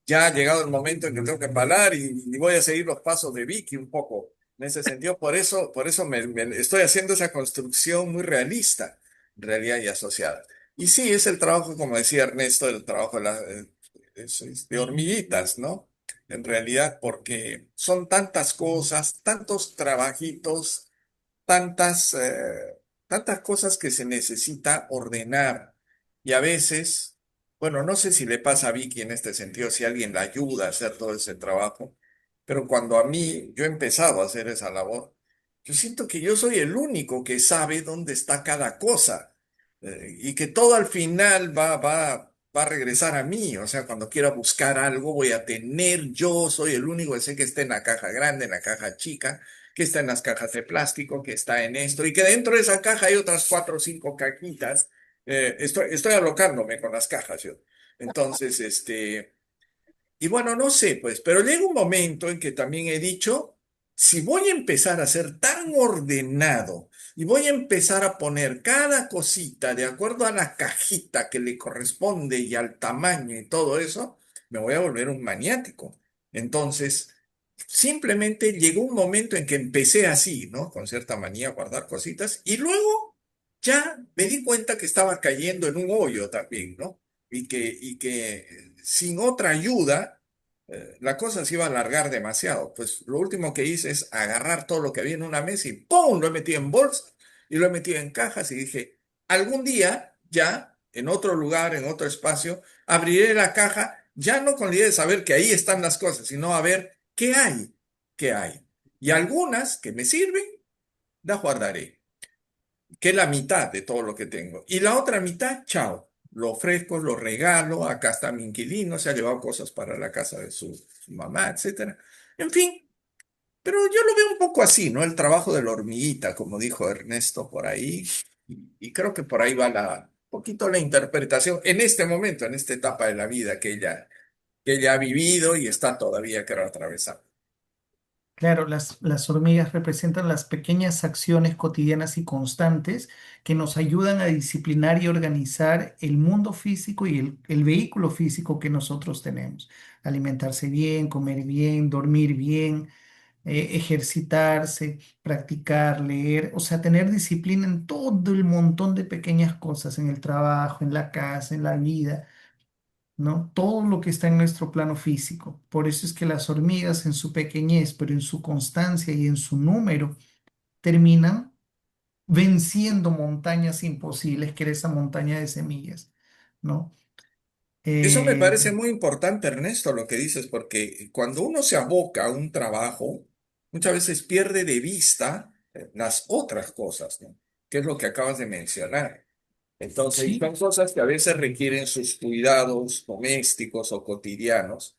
ya ha llegado el momento en que tengo que embalar y voy a seguir los pasos de Vicky un poco. En ese sentido, por eso me estoy haciendo esa construcción muy realista, realidad y asociada. Y sí, es el trabajo, como decía Ernesto, el trabajo es de hormiguitas, ¿no? En realidad, porque son tantas cosas, tantos trabajitos, tantas cosas que se necesita ordenar. Y a veces, bueno, no sé si le pasa a Vicky en este sentido, si alguien la ayuda a hacer todo ese trabajo, pero cuando a mí, yo he empezado a hacer esa labor, yo siento que yo soy el único que sabe dónde está cada cosa, y que todo al final va a regresar a mí. O sea, cuando quiera buscar algo, voy a tener, yo soy el único que sé que está en la caja grande, en la caja chica, que está en las cajas de plástico, que está en esto, y que dentro de esa caja hay otras 4 o 5 cajitas. Estoy alocándome con las cajas yo. Entonces, y bueno, no sé, pues, pero llega un momento en que también he dicho, si voy a empezar a ser tan ordenado y voy a empezar a poner cada cosita de acuerdo a la cajita que le corresponde y al tamaño y todo eso, me voy a volver un maniático. Entonces, simplemente llegó un momento en que empecé así, ¿no? Con cierta manía a guardar cositas y luego ya me di cuenta que estaba cayendo en un hoyo también, ¿no? Y que sin otra ayuda, la cosa se iba a alargar demasiado. Pues lo último que hice es agarrar todo lo que había en una mesa y ¡pum! Lo he metido en bolsas y lo he metido en cajas y dije, algún día ya, en otro lugar, en otro espacio, abriré la caja, ya no con la idea de saber que ahí están las cosas, sino a ver qué hay, qué hay. Y algunas que me sirven, las guardaré, que es la mitad de todo lo que tengo. Y la otra mitad, chao. Lo ofrezco, lo regalo. Acá está mi inquilino, se ha llevado cosas para la casa de su mamá, etcétera. En fin, pero yo lo veo un poco así, ¿no? El trabajo de la hormiguita, como dijo Ernesto por ahí. Y creo que por ahí va un poquito la interpretación en este momento, en esta etapa de la vida que ella ha vivido y está todavía, creo, atravesando. Claro, las hormigas representan las pequeñas acciones cotidianas y constantes que nos ayudan a disciplinar y organizar el mundo físico y el vehículo físico que nosotros tenemos. Alimentarse bien, comer bien, dormir bien. ejercitarse, practicar, leer, o sea, tener disciplina en todo el montón de pequeñas cosas, en el trabajo, en la casa, en la vida, ¿no? Todo lo que está en nuestro plano físico. Por eso es que las hormigas en su pequeñez, pero en su constancia y en su número, terminan venciendo montañas imposibles, que era esa montaña de semillas, ¿no? Eso me Eh, parece muy importante, Ernesto, lo que dices, porque cuando uno se aboca a un trabajo, muchas veces pierde de vista las otras cosas, ¿no? Que es lo que acabas de mencionar. Entonces, sí, son cosas que a veces requieren sus cuidados domésticos o cotidianos,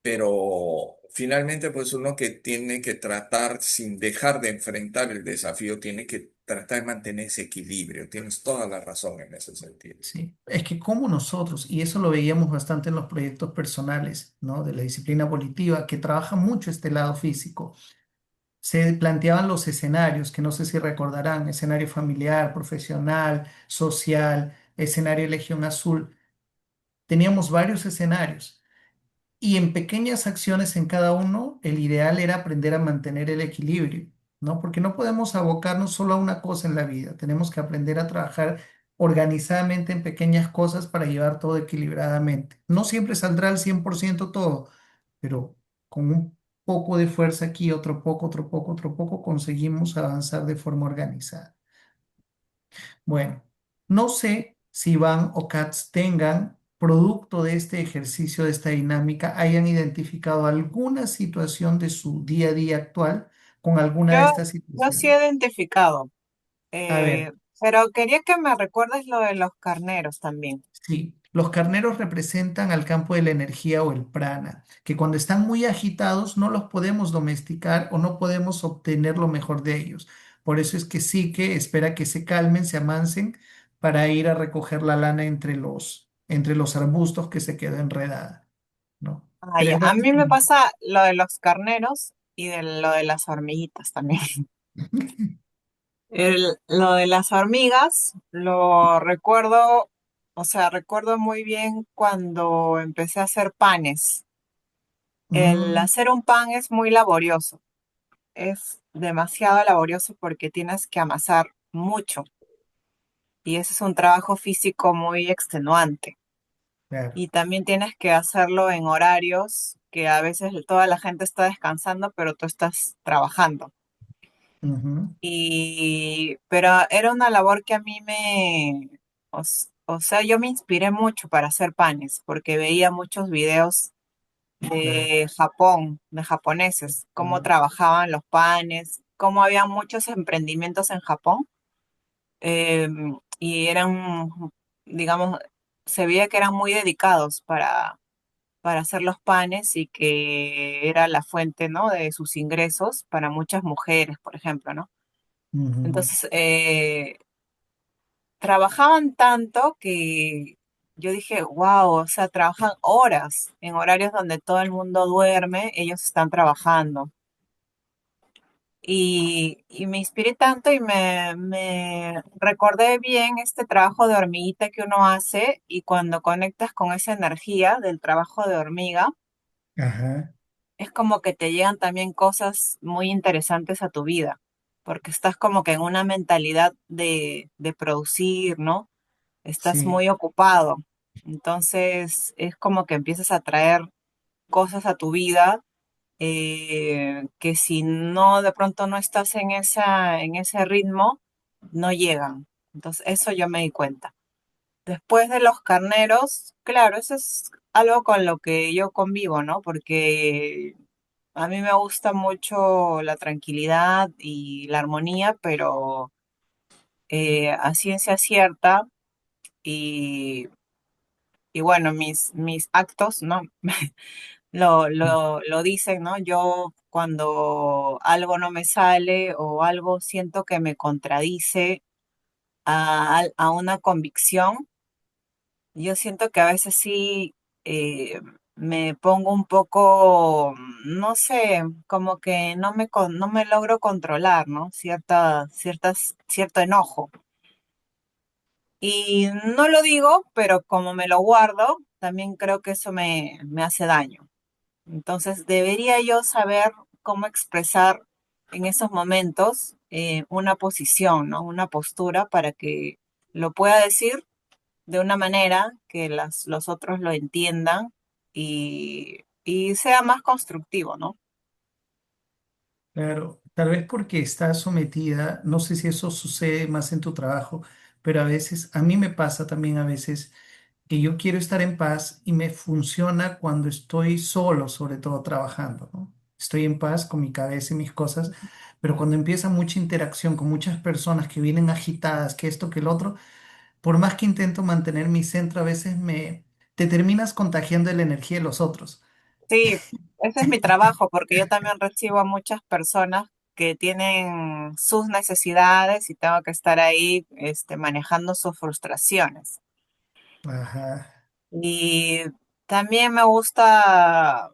pero finalmente, pues uno que tiene que tratar, sin dejar de enfrentar el desafío, tiene que tratar de mantener ese equilibrio. Tienes toda la razón en ese sentido. sí. Es que como nosotros, y eso lo veíamos bastante en los proyectos personales, ¿no? De la disciplina volitiva, que trabaja mucho este lado físico. Se planteaban los escenarios, que no sé si recordarán, escenario familiar, profesional, social, escenario Legión Azul. Teníamos varios escenarios. Y en pequeñas acciones en cada uno, el ideal era aprender a mantener el equilibrio, ¿no? Porque no podemos abocarnos solo a una cosa en la vida. Tenemos que aprender a trabajar organizadamente en pequeñas cosas para llevar todo equilibradamente. No siempre saldrá al 100% todo, pero con un poco de fuerza aquí, otro poco, conseguimos avanzar de forma organizada. Bueno, no sé si Van o Katz tengan, producto de este ejercicio, de esta dinámica, hayan identificado alguna situación de su día a día actual con alguna de Yo, estas yo sí situaciones. he identificado, A ver, pero quería que me recuerdes lo de los carneros también. sí, los carneros representan al campo de la energía o el prana, que cuando están muy agitados no los podemos domesticar o no podemos obtener lo mejor de ellos. Por eso es que sí que espera que se calmen, se amansen para ir a recoger la lana entre los arbustos que se quedó enredada, ¿no? Ah, Pero ya. es A mí me básicamente. pasa lo de los carneros y de lo de las hormiguitas también. Lo de las hormigas lo recuerdo, o sea, recuerdo muy bien cuando empecé a hacer panes. El Mm, hacer un pan es muy laborioso, es demasiado laborioso porque tienes que amasar mucho y ese es un trabajo físico muy extenuante. claro. Y también tienes que hacerlo en horarios que a veces toda la gente está descansando, pero tú estás trabajando. Ujú, Pero era una labor que a mí o sea, yo me inspiré mucho para hacer panes, porque veía muchos videos claro. de Japón, de japoneses, cómo Mm, trabajaban los panes, cómo había muchos emprendimientos en Japón, eh, y eran, digamos, se veía que eran muy dedicados para hacer los panes y que era la fuente, ¿no? De sus ingresos para muchas mujeres, por ejemplo, ¿no? ujú, Entonces, trabajaban tanto que yo dije, wow, o sea, trabajan horas en horarios donde todo el mundo duerme, ellos están trabajando. Y me inspiré tanto y me recordé bien este trabajo de hormiguita que uno hace y cuando conectas con esa energía del trabajo de hormiga, ajá, es como que te llegan también cosas muy interesantes a tu vida, porque estás como que en una mentalidad de producir, ¿no? Estás sí. muy ocupado. Entonces es como que empiezas a traer cosas a tu vida que si no, de pronto no estás en ese ritmo, no llegan. Entonces eso yo me di cuenta. Después de los carneros, claro, eso es algo con lo que yo convivo, ¿no? Porque a mí me gusta mucho la tranquilidad y la armonía, pero a ciencia cierta y, y bueno, mis actos, ¿no? Lo dicen, ¿no? Yo cuando algo no me sale o algo siento que me contradice a una convicción, yo siento que a veces sí eh, me pongo un poco, no sé, como que no me logro controlar, ¿no? Cierto enojo. Y no lo digo, pero como me lo guardo, también creo que eso me hace daño. Entonces, debería yo saber cómo expresar en esos momentos una posición, ¿no? Una postura para que lo pueda decir de una manera que los otros lo entiendan y sea más constructivo, ¿no? Claro, tal vez porque estás sometida, no sé si eso sucede más en tu trabajo, pero a veces, a mí me pasa también a veces que yo quiero estar en paz y me funciona cuando estoy solo, sobre todo trabajando, ¿no? Estoy en paz con mi cabeza y mis cosas, pero cuando empieza mucha interacción con muchas personas que vienen agitadas, que esto, que el otro, por más que intento mantener mi centro, a veces te terminas contagiando de la energía de los otros. Sí, ese es mi trabajo, porque yo también recibo a muchas personas que tienen sus necesidades y tengo que estar ahí, manejando sus frustraciones. Ajá, Y también me gusta,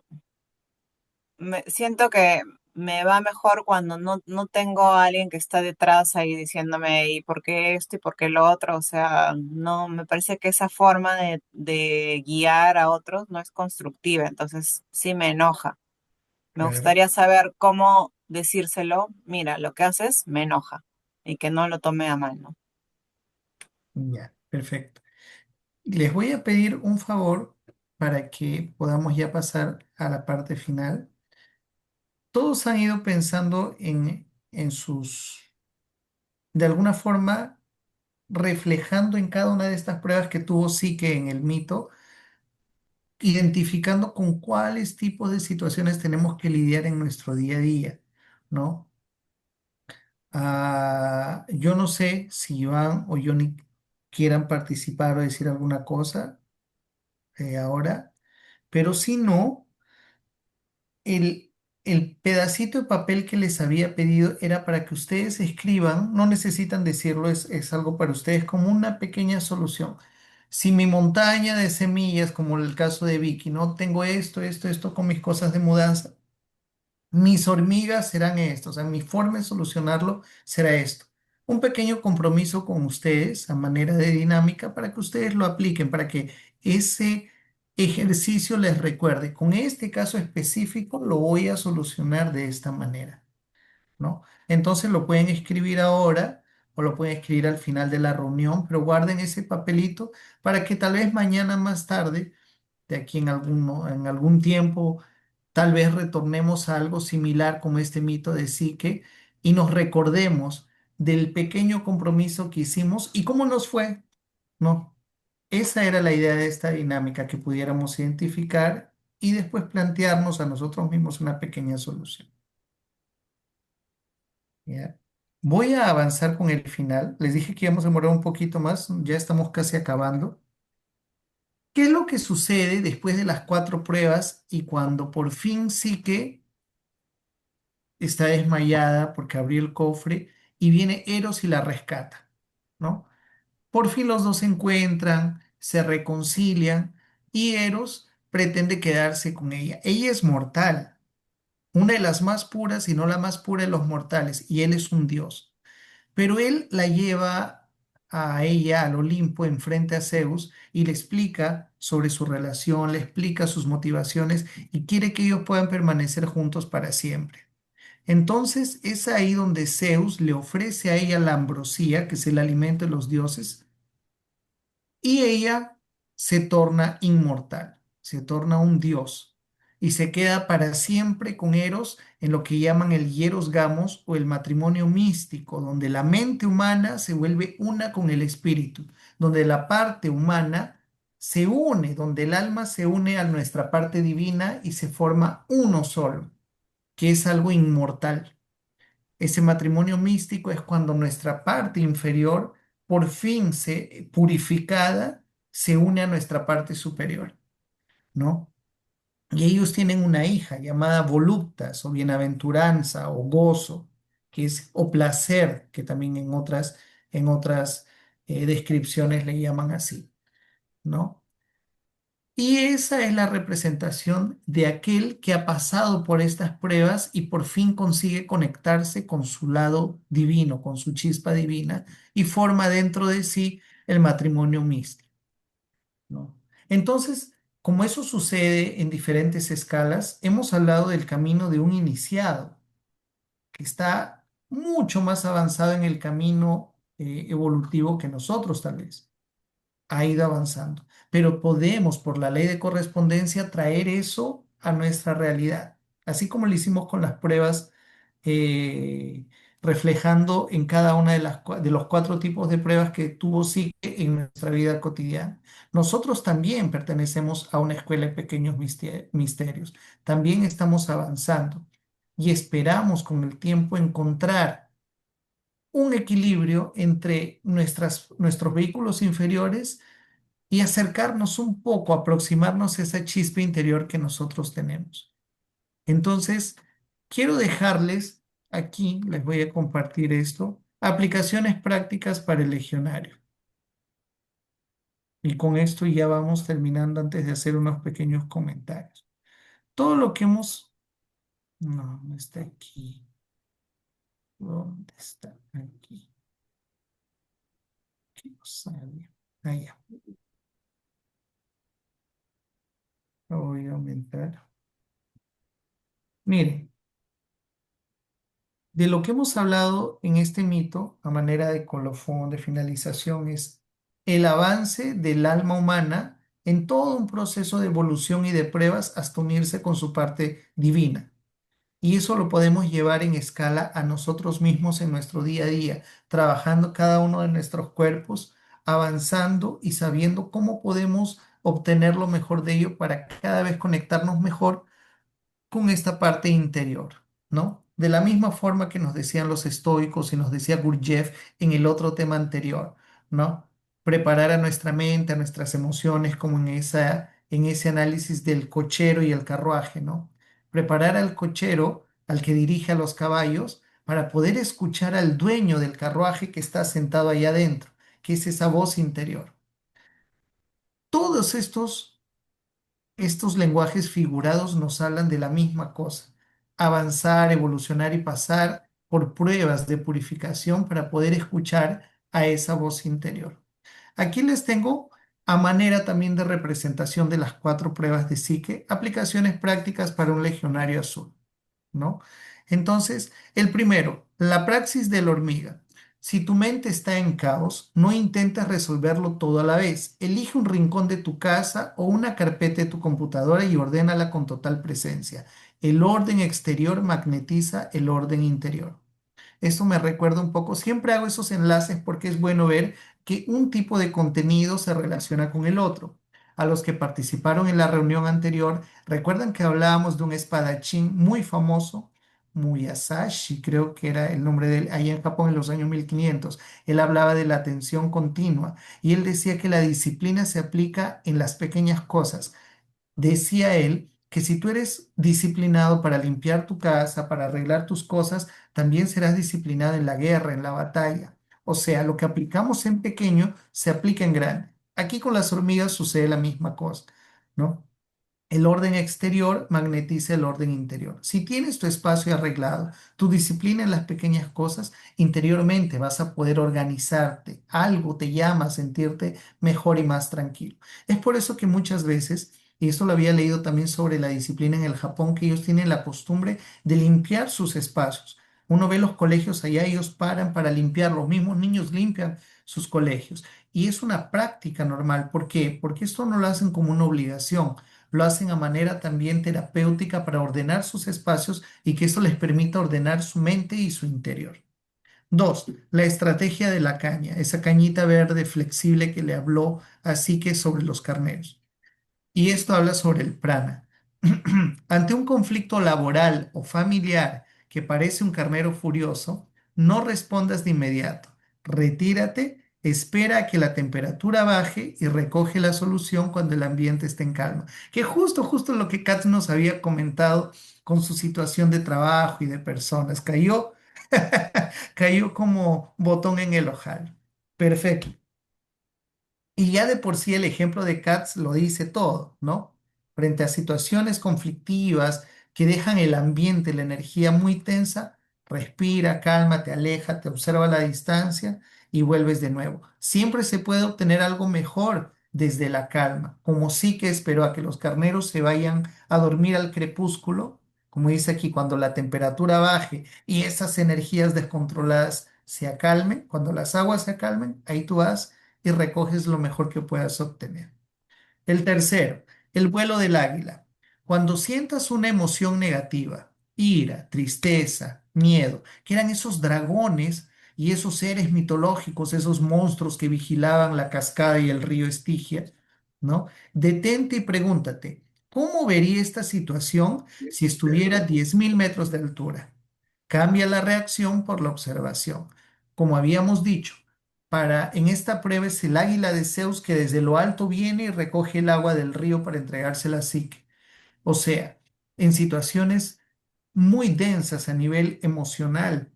siento que me va mejor cuando no tengo a alguien que está detrás ahí diciéndome, ¿y por qué esto y por qué lo otro? O sea, no, me parece que esa forma de guiar a otros no es constructiva, entonces sí me enoja. Me claro, gustaría saber cómo decírselo, mira, lo que haces me enoja y que no lo tome a mal, ¿no? ya, perfecto. Les voy a pedir un favor para que podamos ya pasar a la parte final. Todos han ido pensando en de alguna forma, reflejando en cada una de estas pruebas que tuvo Psique en el mito, identificando con cuáles tipos de situaciones tenemos que lidiar en nuestro día a día, ¿no? Yo no sé si Iván o Johnny quieran participar o decir alguna cosa ahora, pero si no, el, el pedacito de papel que les había pedido era para que ustedes escriban, no necesitan decirlo, es algo para ustedes como una pequeña solución. Si mi montaña de semillas, como el caso de Vicky, no tengo esto con mis cosas de mudanza, mis hormigas serán esto, o sea, mi forma de solucionarlo será esto. Un pequeño compromiso con ustedes a manera de dinámica para que ustedes lo apliquen, para que ese ejercicio les recuerde. Con este caso específico lo voy a solucionar de esta manera, ¿no? Entonces lo pueden escribir ahora o lo pueden escribir al final de la reunión, pero guarden ese papelito para que tal vez mañana más tarde de aquí en algún tiempo, tal vez retornemos a algo similar como este mito de Psique y nos recordemos del pequeño compromiso que hicimos y cómo nos fue, ¿no? Esa era la idea de esta dinámica, que pudiéramos identificar y después plantearnos a nosotros mismos una pequeña solución. ¿Ya? Voy a avanzar con el final. Les dije que íbamos a demorar un poquito más, ya estamos casi acabando. ¿Qué es lo que sucede después de las cuatro pruebas y cuando por fin Psique está desmayada porque abrió el cofre y viene Eros y la rescata, ¿no? Por fin los dos se encuentran, se reconcilian y Eros pretende quedarse con ella. Ella es mortal, una de las más puras y no la más pura de los mortales, y él es un dios. Pero él la lleva a ella al Olimpo enfrente a Zeus y le explica sobre su relación, le explica sus motivaciones y quiere que ellos puedan permanecer juntos para siempre. Entonces es ahí donde Zeus le ofrece a ella la ambrosía, que es el alimento de los dioses, y ella se torna inmortal, se torna un dios y se queda para siempre con Eros en lo que llaman el hieros gamos o el matrimonio místico, donde la mente humana se vuelve una con el espíritu, donde la parte humana se une, donde el alma se une a nuestra parte divina y se forma uno solo, que es algo inmortal. Ese matrimonio místico es cuando nuestra parte inferior, por fin purificada, se une a nuestra parte superior, ¿no? Y ellos tienen una hija llamada voluptas o bienaventuranza o gozo, que es o placer, que también en otras descripciones le llaman así, ¿no? Y esa es la representación de aquel que ha pasado por estas pruebas y por fin consigue conectarse con su lado divino, con su chispa divina, y forma dentro de sí el matrimonio místico, ¿no? Entonces, Como eso sucede en diferentes escalas, hemos hablado del camino de un iniciado que está mucho más avanzado en el camino evolutivo que nosotros tal vez. Ha ido avanzando, pero podemos por la ley de correspondencia traer eso a nuestra realidad, así como lo hicimos con las pruebas, eh, reflejando en cada una de de los cuatro tipos de pruebas que tuvo Psique en nuestra vida cotidiana. Nosotros también pertenecemos a una escuela de pequeños misterios, también estamos avanzando y esperamos con el tiempo encontrar un equilibrio entre nuestros vehículos inferiores y acercarnos un poco, aproximarnos a esa chispa interior que nosotros tenemos. Entonces, quiero dejarles aquí, les voy a compartir esto, aplicaciones prácticas para el legionario. Y con esto ya vamos terminando antes de hacer unos pequeños comentarios. Todo lo que hemos... No, no está aquí. ¿Dónde está? Aquí. Aquí no sale. Allá. Lo voy a aumentar. Miren, de lo que hemos hablado en este mito, a manera de colofón, de finalización, es el avance del alma humana en todo un proceso de evolución y de pruebas hasta unirse con su parte divina. Y eso lo podemos llevar en escala a nosotros mismos en nuestro día a día, trabajando cada uno de nuestros cuerpos, avanzando y sabiendo cómo podemos obtener lo mejor de ello para cada vez conectarnos mejor con esta parte interior, ¿no? De la misma forma que nos decían los estoicos y nos decía Gurdjieff en el otro tema anterior, ¿no? Preparar a nuestra mente, a nuestras emociones, como en ese análisis del cochero y el carruaje, ¿no? Preparar al cochero, al que dirige a los caballos, para poder escuchar al dueño del carruaje que está sentado allá adentro, que es esa voz interior. Todos estos lenguajes figurados nos hablan de la misma cosa: avanzar, evolucionar y pasar por pruebas de purificación para poder escuchar a esa voz interior. Aquí les tengo, a manera también de representación de las cuatro pruebas de psique, aplicaciones prácticas para un legionario azul, ¿no? Entonces, el primero, la praxis de la hormiga. Si tu mente está en caos, no intentes resolverlo todo a la vez. Elige un rincón de tu casa o una carpeta de tu computadora y ordénala con total presencia. El orden exterior magnetiza el orden interior. Esto me recuerda un poco, siempre hago esos enlaces porque es bueno ver que un tipo de contenido se relaciona con el otro. A los que participaron en la reunión anterior, recuerdan que hablábamos de un espadachín muy famoso, Muyasashi, creo que era el nombre de él, allá en Japón en los años 1500. Él hablaba de la atención continua y él decía que la disciplina se aplica en las pequeñas cosas. Decía él que si tú eres disciplinado para limpiar tu casa, para arreglar tus cosas, también serás disciplinado en la guerra, en la batalla. O sea, lo que aplicamos en pequeño se aplica en grande. Aquí con las hormigas sucede la misma cosa, ¿no? El orden exterior magnetiza el orden interior. Si tienes tu espacio arreglado, tu disciplina en las pequeñas cosas, interiormente vas a poder organizarte. Algo te llama a sentirte mejor y más tranquilo. Es por eso que muchas veces, y esto lo había leído también sobre la disciplina en el Japón, que ellos tienen la costumbre de limpiar sus espacios. Uno ve los colegios allá, ellos paran para limpiar, los mismos niños limpian sus colegios. Y es una práctica normal. ¿Por qué? Porque esto no lo hacen como una obligación, lo hacen a manera también terapéutica para ordenar sus espacios y que eso les permita ordenar su mente y su interior. Dos, la estrategia de la caña, esa cañita verde flexible que le habló a Psique sobre los carneros. Y esto habla sobre el prana. Ante un conflicto laboral o familiar que parece un carnero furioso, no respondas de inmediato. Retírate, espera a que la temperatura baje y recoge la solución cuando el ambiente esté en calma. Que justo lo que Katz nos había comentado con su situación de trabajo y de personas. Cayó como botón en el ojal. Perfecto. Y ya de por sí el ejemplo de Katz lo dice todo, ¿no? Frente a situaciones conflictivas que dejan el ambiente, la energía muy tensa, respira, cálmate, aléjate, observa la distancia y vuelves de nuevo. Siempre se puede obtener algo mejor desde la calma, como sí que esperó a que los carneros se vayan a dormir al crepúsculo, como dice aquí, cuando la temperatura baje y esas energías descontroladas se acalmen, cuando las aguas se acalmen, ahí tú vas y recoges lo mejor que puedas obtener. El tercero, el vuelo del águila. Cuando sientas una emoción negativa, ira, tristeza, miedo, que eran esos dragones y esos seres mitológicos, esos monstruos que vigilaban la cascada y el río Estigia, ¿no? Detente y pregúntate, ¿cómo vería esta situación si estuviera a 10.000 metros de altura? Cambia la reacción por la observación. Como habíamos dicho, en esta prueba es el águila de Zeus que desde lo alto viene y recoge el agua del río para entregársela a Psique. O sea, en situaciones muy densas a nivel emocional,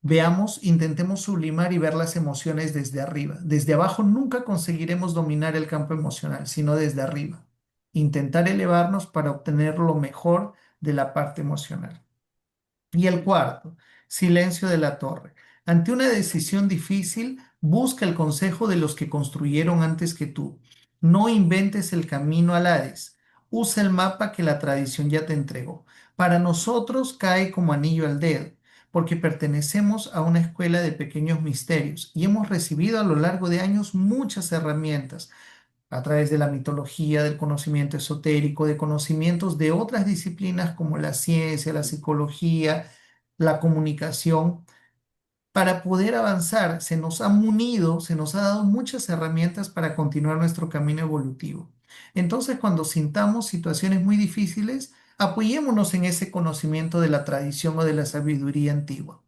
veamos, intentemos sublimar y ver las emociones desde arriba. Desde abajo nunca conseguiremos dominar el campo emocional, sino desde arriba. Intentar elevarnos para obtener lo mejor de la parte emocional. Y el cuarto, silencio de la torre. Ante una decisión difícil, busca el consejo de los que construyeron antes que tú. No inventes el camino al Hades. Usa el mapa que la tradición ya te entregó. Para nosotros cae como anillo al dedo, porque pertenecemos a una escuela de pequeños misterios y hemos recibido a lo largo de años muchas herramientas a través de la mitología, del conocimiento esotérico, de conocimientos de otras disciplinas como la ciencia, la psicología, la comunicación, para poder avanzar. Se nos ha munido, se nos ha dado muchas herramientas para continuar nuestro camino evolutivo. Entonces, cuando sintamos situaciones muy difíciles, apoyémonos en ese conocimiento de la tradición o de la sabiduría antigua.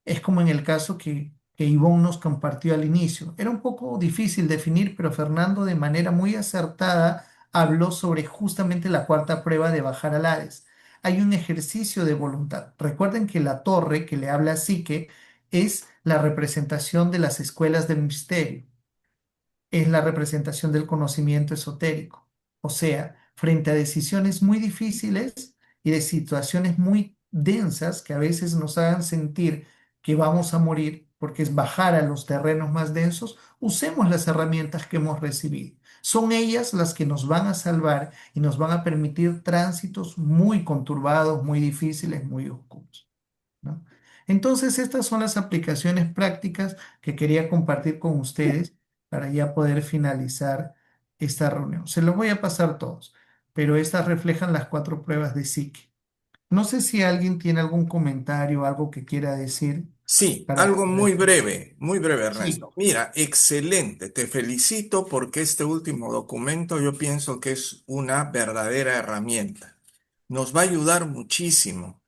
Es como en el caso que Ivonne nos compartió al inicio. Era un poco difícil definir, pero Fernando de manera muy acertada habló sobre justamente la cuarta prueba de bajar al Hades. Hay un ejercicio de voluntad. Recuerden que la torre que le habla a Psique es la representación de las escuelas del misterio, es la representación del conocimiento esotérico. O sea, frente a decisiones muy difíciles y de situaciones muy densas que a veces nos hagan sentir que vamos a morir, porque es bajar a los terrenos más densos, usemos las herramientas que hemos recibido. Son ellas las que nos van a salvar y nos van a permitir tránsitos muy conturbados, muy difíciles, muy oscuros, ¿no? Entonces, estas son las aplicaciones prácticas que quería compartir con ustedes para ya poder finalizar esta reunión. Se los voy a pasar todos, pero estas reflejan las cuatro pruebas de psique. No sé si alguien tiene algún comentario, algo que quiera decir Sí, para algo poder. muy breve, Sí, Ernesto. Mira, excelente, te felicito porque este último documento yo pienso que es una verdadera herramienta. Nos va a ayudar muchísimo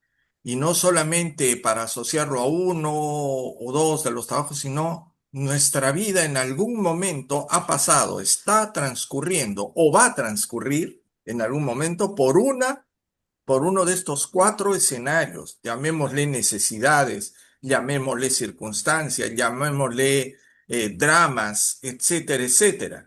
y no solamente para asociarlo a uno o dos de los trabajos, sino nuestra vida en algún momento ha pasado, está transcurriendo o va a transcurrir en algún momento por uno de estos cuatro escenarios, llamémosle necesidades, llamémosle circunstancias, llamémosle dramas, etcétera, etcétera.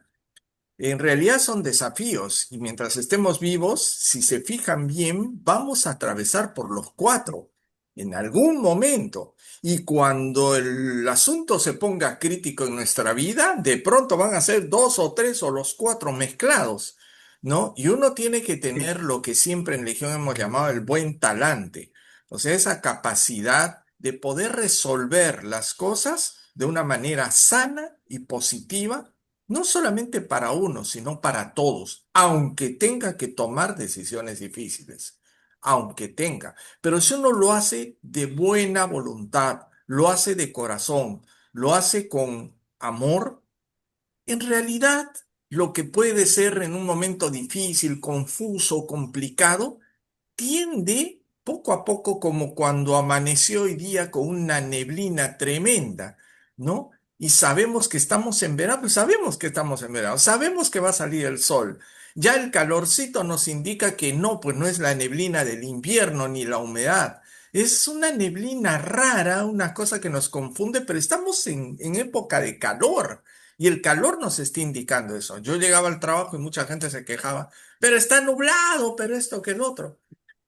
En realidad son desafíos y mientras estemos vivos, si se fijan bien, vamos a atravesar por los cuatro en algún momento. Y cuando el asunto se ponga crítico en nuestra vida, de pronto van a ser dos o tres o los cuatro mezclados, ¿no? Y uno tiene que tener lo que siempre en Legión hemos llamado el buen talante, o sea, esa capacidad de poder resolver las cosas de una manera sana y positiva no solamente para uno, sino para todos, aunque tenga que tomar decisiones difíciles, aunque tenga. Pero si uno lo hace de buena voluntad, lo hace de corazón, lo hace con amor, en realidad lo que puede ser en un momento difícil, confuso, complicado, tiende poco a poco como cuando amaneció hoy día con una neblina tremenda, ¿no? Y sabemos que estamos en verano, pues sabemos que estamos en verano, sabemos que va a salir el sol. Ya el calorcito nos indica que no, pues no es la neblina del invierno ni la humedad. Es una neblina rara, una cosa que nos confunde, pero estamos en época de calor. Y el calor nos está indicando eso. Yo llegaba al trabajo y mucha gente se quejaba, pero está nublado, pero esto que el otro.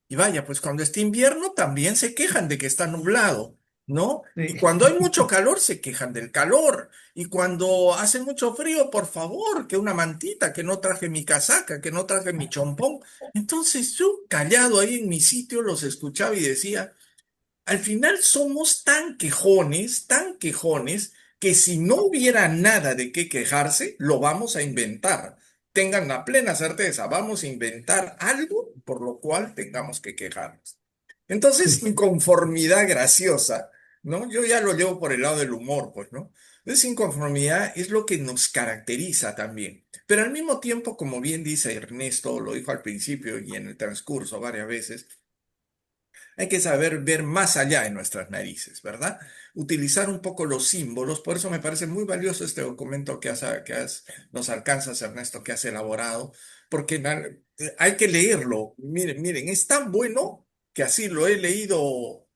Y vaya, pues cuando está invierno también se quejan de que está nublado. ¿no? Y Sí. cuando hay mucho calor se quejan del calor. Y cuando hace mucho frío, por favor, que una mantita, que no traje mi casaca, que no traje mi chompón. Entonces yo callado ahí en mi sitio los escuchaba y decía, al final somos tan quejones, que si no hubiera nada de qué quejarse, lo vamos a inventar. Tengan la plena certeza, vamos a inventar algo por lo cual tengamos que quejarnos. Entonces, Sí. inconformidad graciosa, ¿no? Yo ya lo llevo por el lado del humor, pues, ¿no? Entonces, inconformidad es lo que nos caracteriza también. Pero al mismo tiempo, como bien dice Ernesto, lo dijo al principio y en el transcurso varias veces, hay que saber ver más allá de nuestras narices, ¿verdad? Utilizar un poco los símbolos. Por eso me parece muy valioso este documento nos alcanzas, Ernesto, que has elaborado, porque hay que leerlo. Miren, miren, es tan bueno que así lo he leído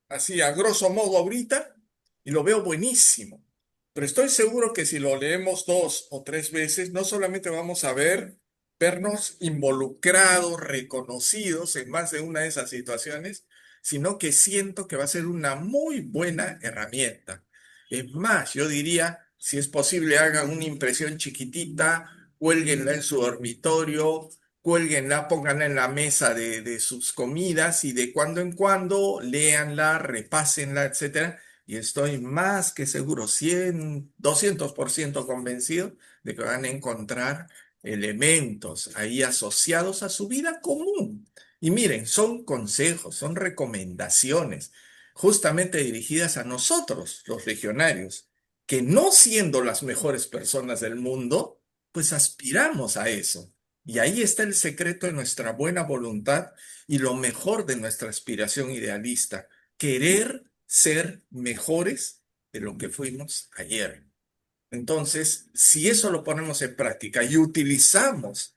así a grosso modo ahorita y lo veo buenísimo. Pero estoy seguro que si lo leemos 2 o 3 veces, no solamente vamos a vernos involucrados, reconocidos en más de una de esas situaciones, sino que siento que va a ser una muy buena herramienta. Es más, yo diría, si es posible, hagan una impresión chiquitita, cuélguenla en su dormitorio, cuélguenla, pónganla en la mesa de sus comidas y de cuando en cuando léanla, repásenla, etcétera. Y estoy más que seguro, 200% convencido de que van a encontrar elementos ahí asociados a su vida común. Y miren, son consejos, son recomendaciones justamente dirigidas a nosotros, los legionarios, que no siendo las mejores personas del mundo, pues aspiramos a eso. Y ahí está el secreto de nuestra buena voluntad y lo mejor de nuestra aspiración idealista, querer ser mejores de lo que fuimos ayer. Entonces, si eso lo ponemos en práctica y utilizamos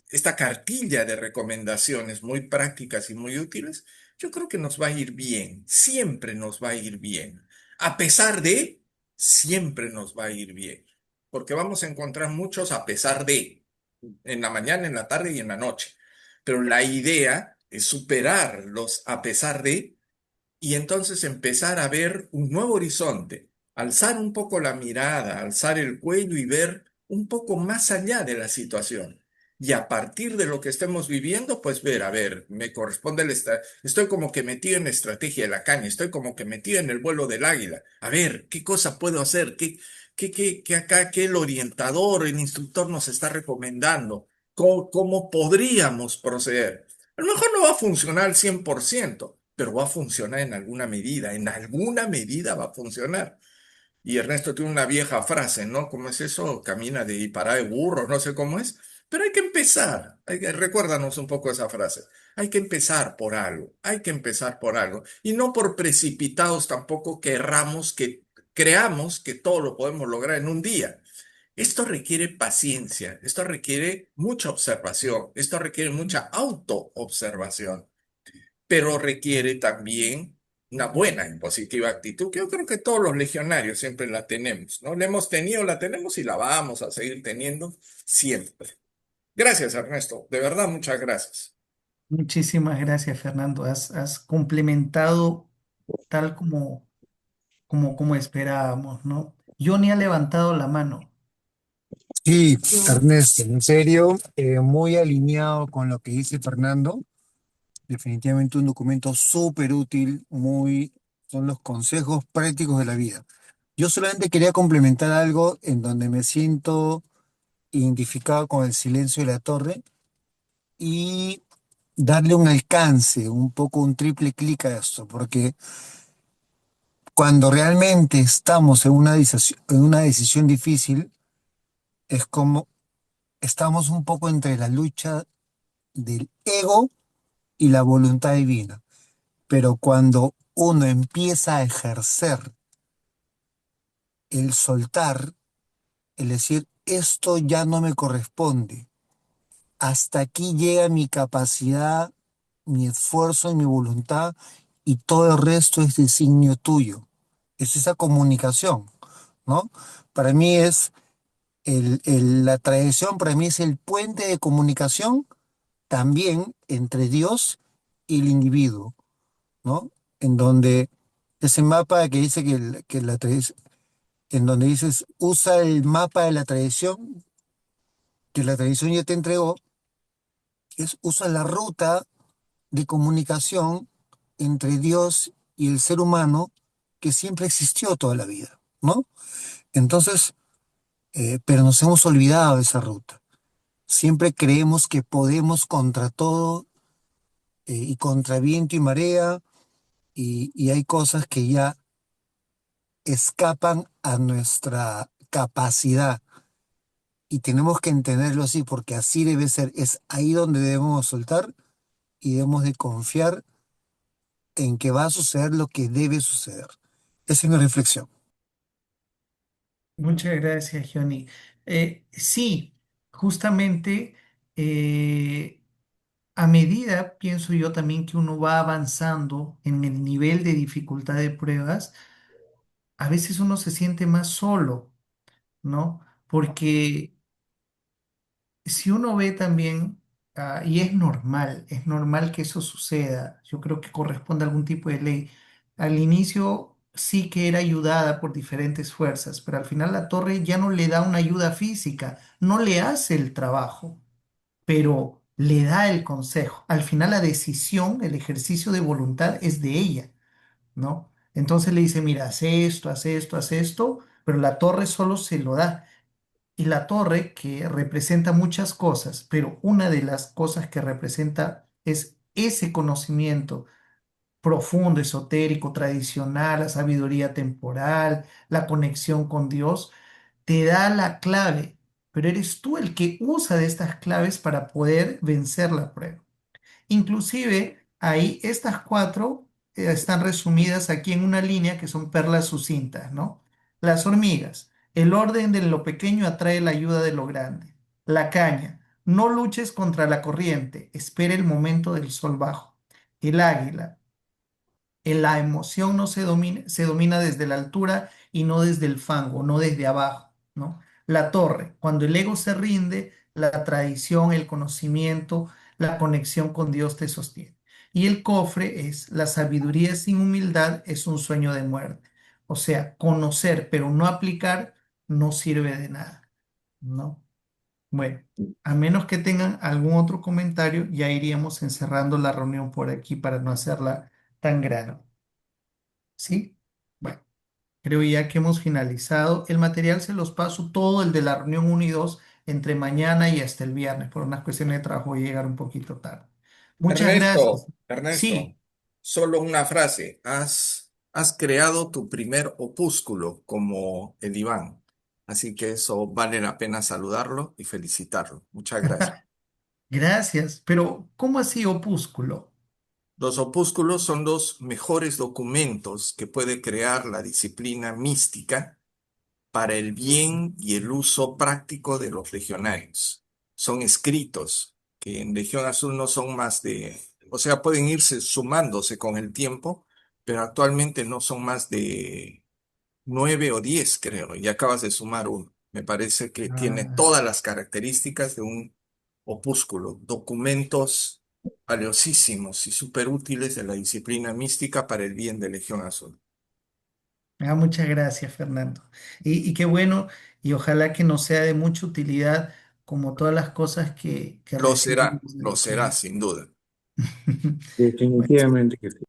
esta cartilla de recomendaciones muy prácticas y muy útiles, yo creo que nos va a ir bien, siempre nos va a ir bien. A pesar de, siempre nos va a ir bien, porque vamos a encontrar muchos a pesar de, en la mañana, en la tarde y en la noche. Pero la idea es superar los a pesar de y entonces empezar a ver un nuevo horizonte, alzar un poco la mirada, alzar el cuello y ver un poco más allá de la situación. Y a partir de lo que estemos viviendo, pues ver, a ver, me corresponde estoy como que metido en la estrategia de la caña, estoy como que metido en el vuelo del águila. A ver, ¿qué cosa puedo hacer? ¿Qué acá, qué el orientador, el instructor nos está recomendando? ¿Cómo podríamos proceder? A lo mejor no va a funcionar al 100%, pero va a funcionar en alguna medida va a funcionar. Y Ernesto tiene una vieja frase, ¿no? ¿Cómo es eso? Camina de y para de burro, no sé cómo es, pero hay que empezar. Recuérdanos un poco esa frase. Hay que empezar por algo, hay que empezar por algo. Y no por precipitados tampoco creamos que todo lo podemos lograr en un día. Esto requiere paciencia, esto requiere mucha observación, esto requiere mucha autoobservación, pero requiere también una buena y positiva actitud, que yo creo que todos los legionarios siempre la tenemos, ¿no? La hemos tenido, la tenemos y la vamos a seguir teniendo siempre. Gracias, Ernesto. De verdad, muchas gracias. Muchísimas gracias, Fernando. Has complementado tal como esperábamos, ¿no? Johnny ha levantado la mano. Sí, Yo, Ernesto, en serio, muy alineado con lo que dice Fernando. Definitivamente un documento súper útil, son los consejos prácticos de la vida. Yo solamente quería complementar algo en donde me siento identificado con el silencio de la torre y darle un alcance, un poco un triple clic a esto, porque cuando realmente estamos en una decisión difícil, es como estamos un poco entre la lucha del ego y la voluntad divina. Pero cuando uno empieza a ejercer el soltar, el decir, esto ya no me corresponde, hasta aquí llega mi capacidad, mi esfuerzo y mi voluntad, y todo el resto es designio tuyo. Es esa comunicación, ¿no? Para mí es la tradición, para mí es el puente de comunicación también entre Dios y el individuo, ¿no? en donde ese mapa que dice en donde dices, usa el mapa de la tradición, que la tradición ya te entregó, usa la ruta de comunicación entre Dios y el ser humano que siempre existió toda la vida, ¿no? Entonces, pero nos hemos olvidado de esa ruta. Siempre creemos que podemos contra todo y contra viento y marea, y hay cosas que ya escapan a nuestra capacidad. Y tenemos que entenderlo así, porque así debe ser. Es ahí donde debemos soltar y debemos de confiar en que va a suceder lo que debe suceder. Esa es mi reflexión. Muchas gracias, Johnny. Sí, justamente eh, a medida, pienso yo también, que uno va avanzando en el nivel de dificultad de pruebas, a veces uno se siente más solo, ¿no? Porque si uno ve también, y es normal que eso suceda, yo creo que corresponde a algún tipo de ley. Al inicio sí que era ayudada por diferentes fuerzas, pero al final la torre ya no le da una ayuda física, no le hace el trabajo, pero le da el consejo. Al final la decisión, el ejercicio de voluntad es de ella, ¿no? Entonces le dice, mira, haz esto, haz esto, pero la torre solo se lo da. Y la torre, que representa muchas cosas, pero una de las cosas que representa es ese conocimiento profundo, esotérico, tradicional, la sabiduría temporal, la conexión con Dios, te da la clave, pero eres tú el que usa de estas claves para poder vencer la prueba. Inclusive, ahí estas cuatro están resumidas aquí en una línea que son perlas sucintas, ¿no? Las hormigas, el orden de lo pequeño atrae la ayuda de lo grande. La caña, no luches contra la corriente, espera el momento del sol bajo. El águila, en la emoción no se domina desde la altura y no desde el fango, no desde abajo, ¿no? La torre, cuando el ego se rinde, la tradición, el conocimiento, la conexión con Dios te sostiene. Y el cofre es la sabiduría sin humildad es un sueño de muerte. O sea, conocer pero no aplicar no sirve de nada, ¿no? Bueno, a menos que tengan algún otro comentario, ya iríamos encerrando la reunión por aquí para no hacerla tan grande. ¿Sí? Bueno, creo ya que hemos finalizado. El material se los paso todo el de la reunión 1 y 2 entre mañana y hasta el viernes. Por unas cuestiones de trabajo voy a llegar un poquito tarde. Muchas gracias. Ernesto, Sí, solo una frase. Has creado tu primer opúsculo como el Iván. Así que eso vale la pena saludarlo y felicitarlo. Muchas gracias. gracias. Pero, ¿cómo así opúsculo? Los opúsculos son los mejores documentos que puede crear la disciplina mística para el bien y el uso práctico de los legionarios. Son escritos que en Legión Azul no son más de, o sea, pueden irse sumándose con el tiempo, pero actualmente no son más de 9 o 10, creo, y acabas de sumar uno. Me parece que tiene Ah, todas las características de un opúsculo, documentos valiosísimos y súper útiles de la disciplina mística para el bien de Legión Azul. muchas gracias, Fernando. Y qué bueno, y ojalá que nos sea de mucha utilidad como todas las cosas que recibimos de Lo será, aquí. sin duda. Bueno, Definitivamente que sí.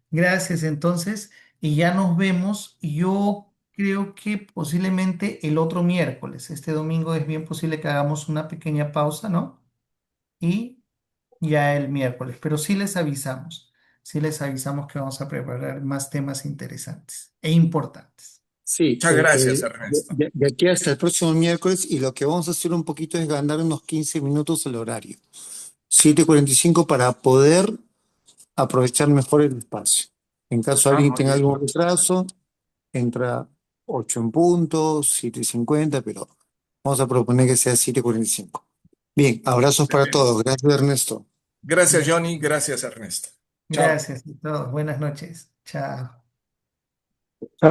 gracias, entonces, y ya nos vemos. Yo creo que posiblemente el otro miércoles, este domingo es bien posible que hagamos una pequeña pausa, ¿no? Y ya el miércoles, pero sí les avisamos que vamos a preparar más temas interesantes e importantes. Sí, Muchas gracias, Ernesto. de aquí hasta el próximo miércoles y lo que vamos a hacer un poquito es ganar unos 15 minutos el horario. 7:45 para poder aprovechar mejor el espacio. En caso Ah, alguien muy tenga bien. algún retraso, entra 8 en punto, 7:50, pero vamos a proponer que sea 7:45. Bien, abrazos para Excelente. todos. Gracias, Ernesto. Gracias, Gra- Johnny. Gracias, Ernesto. Chao. Gracias a todos. Buenas noches. Chao.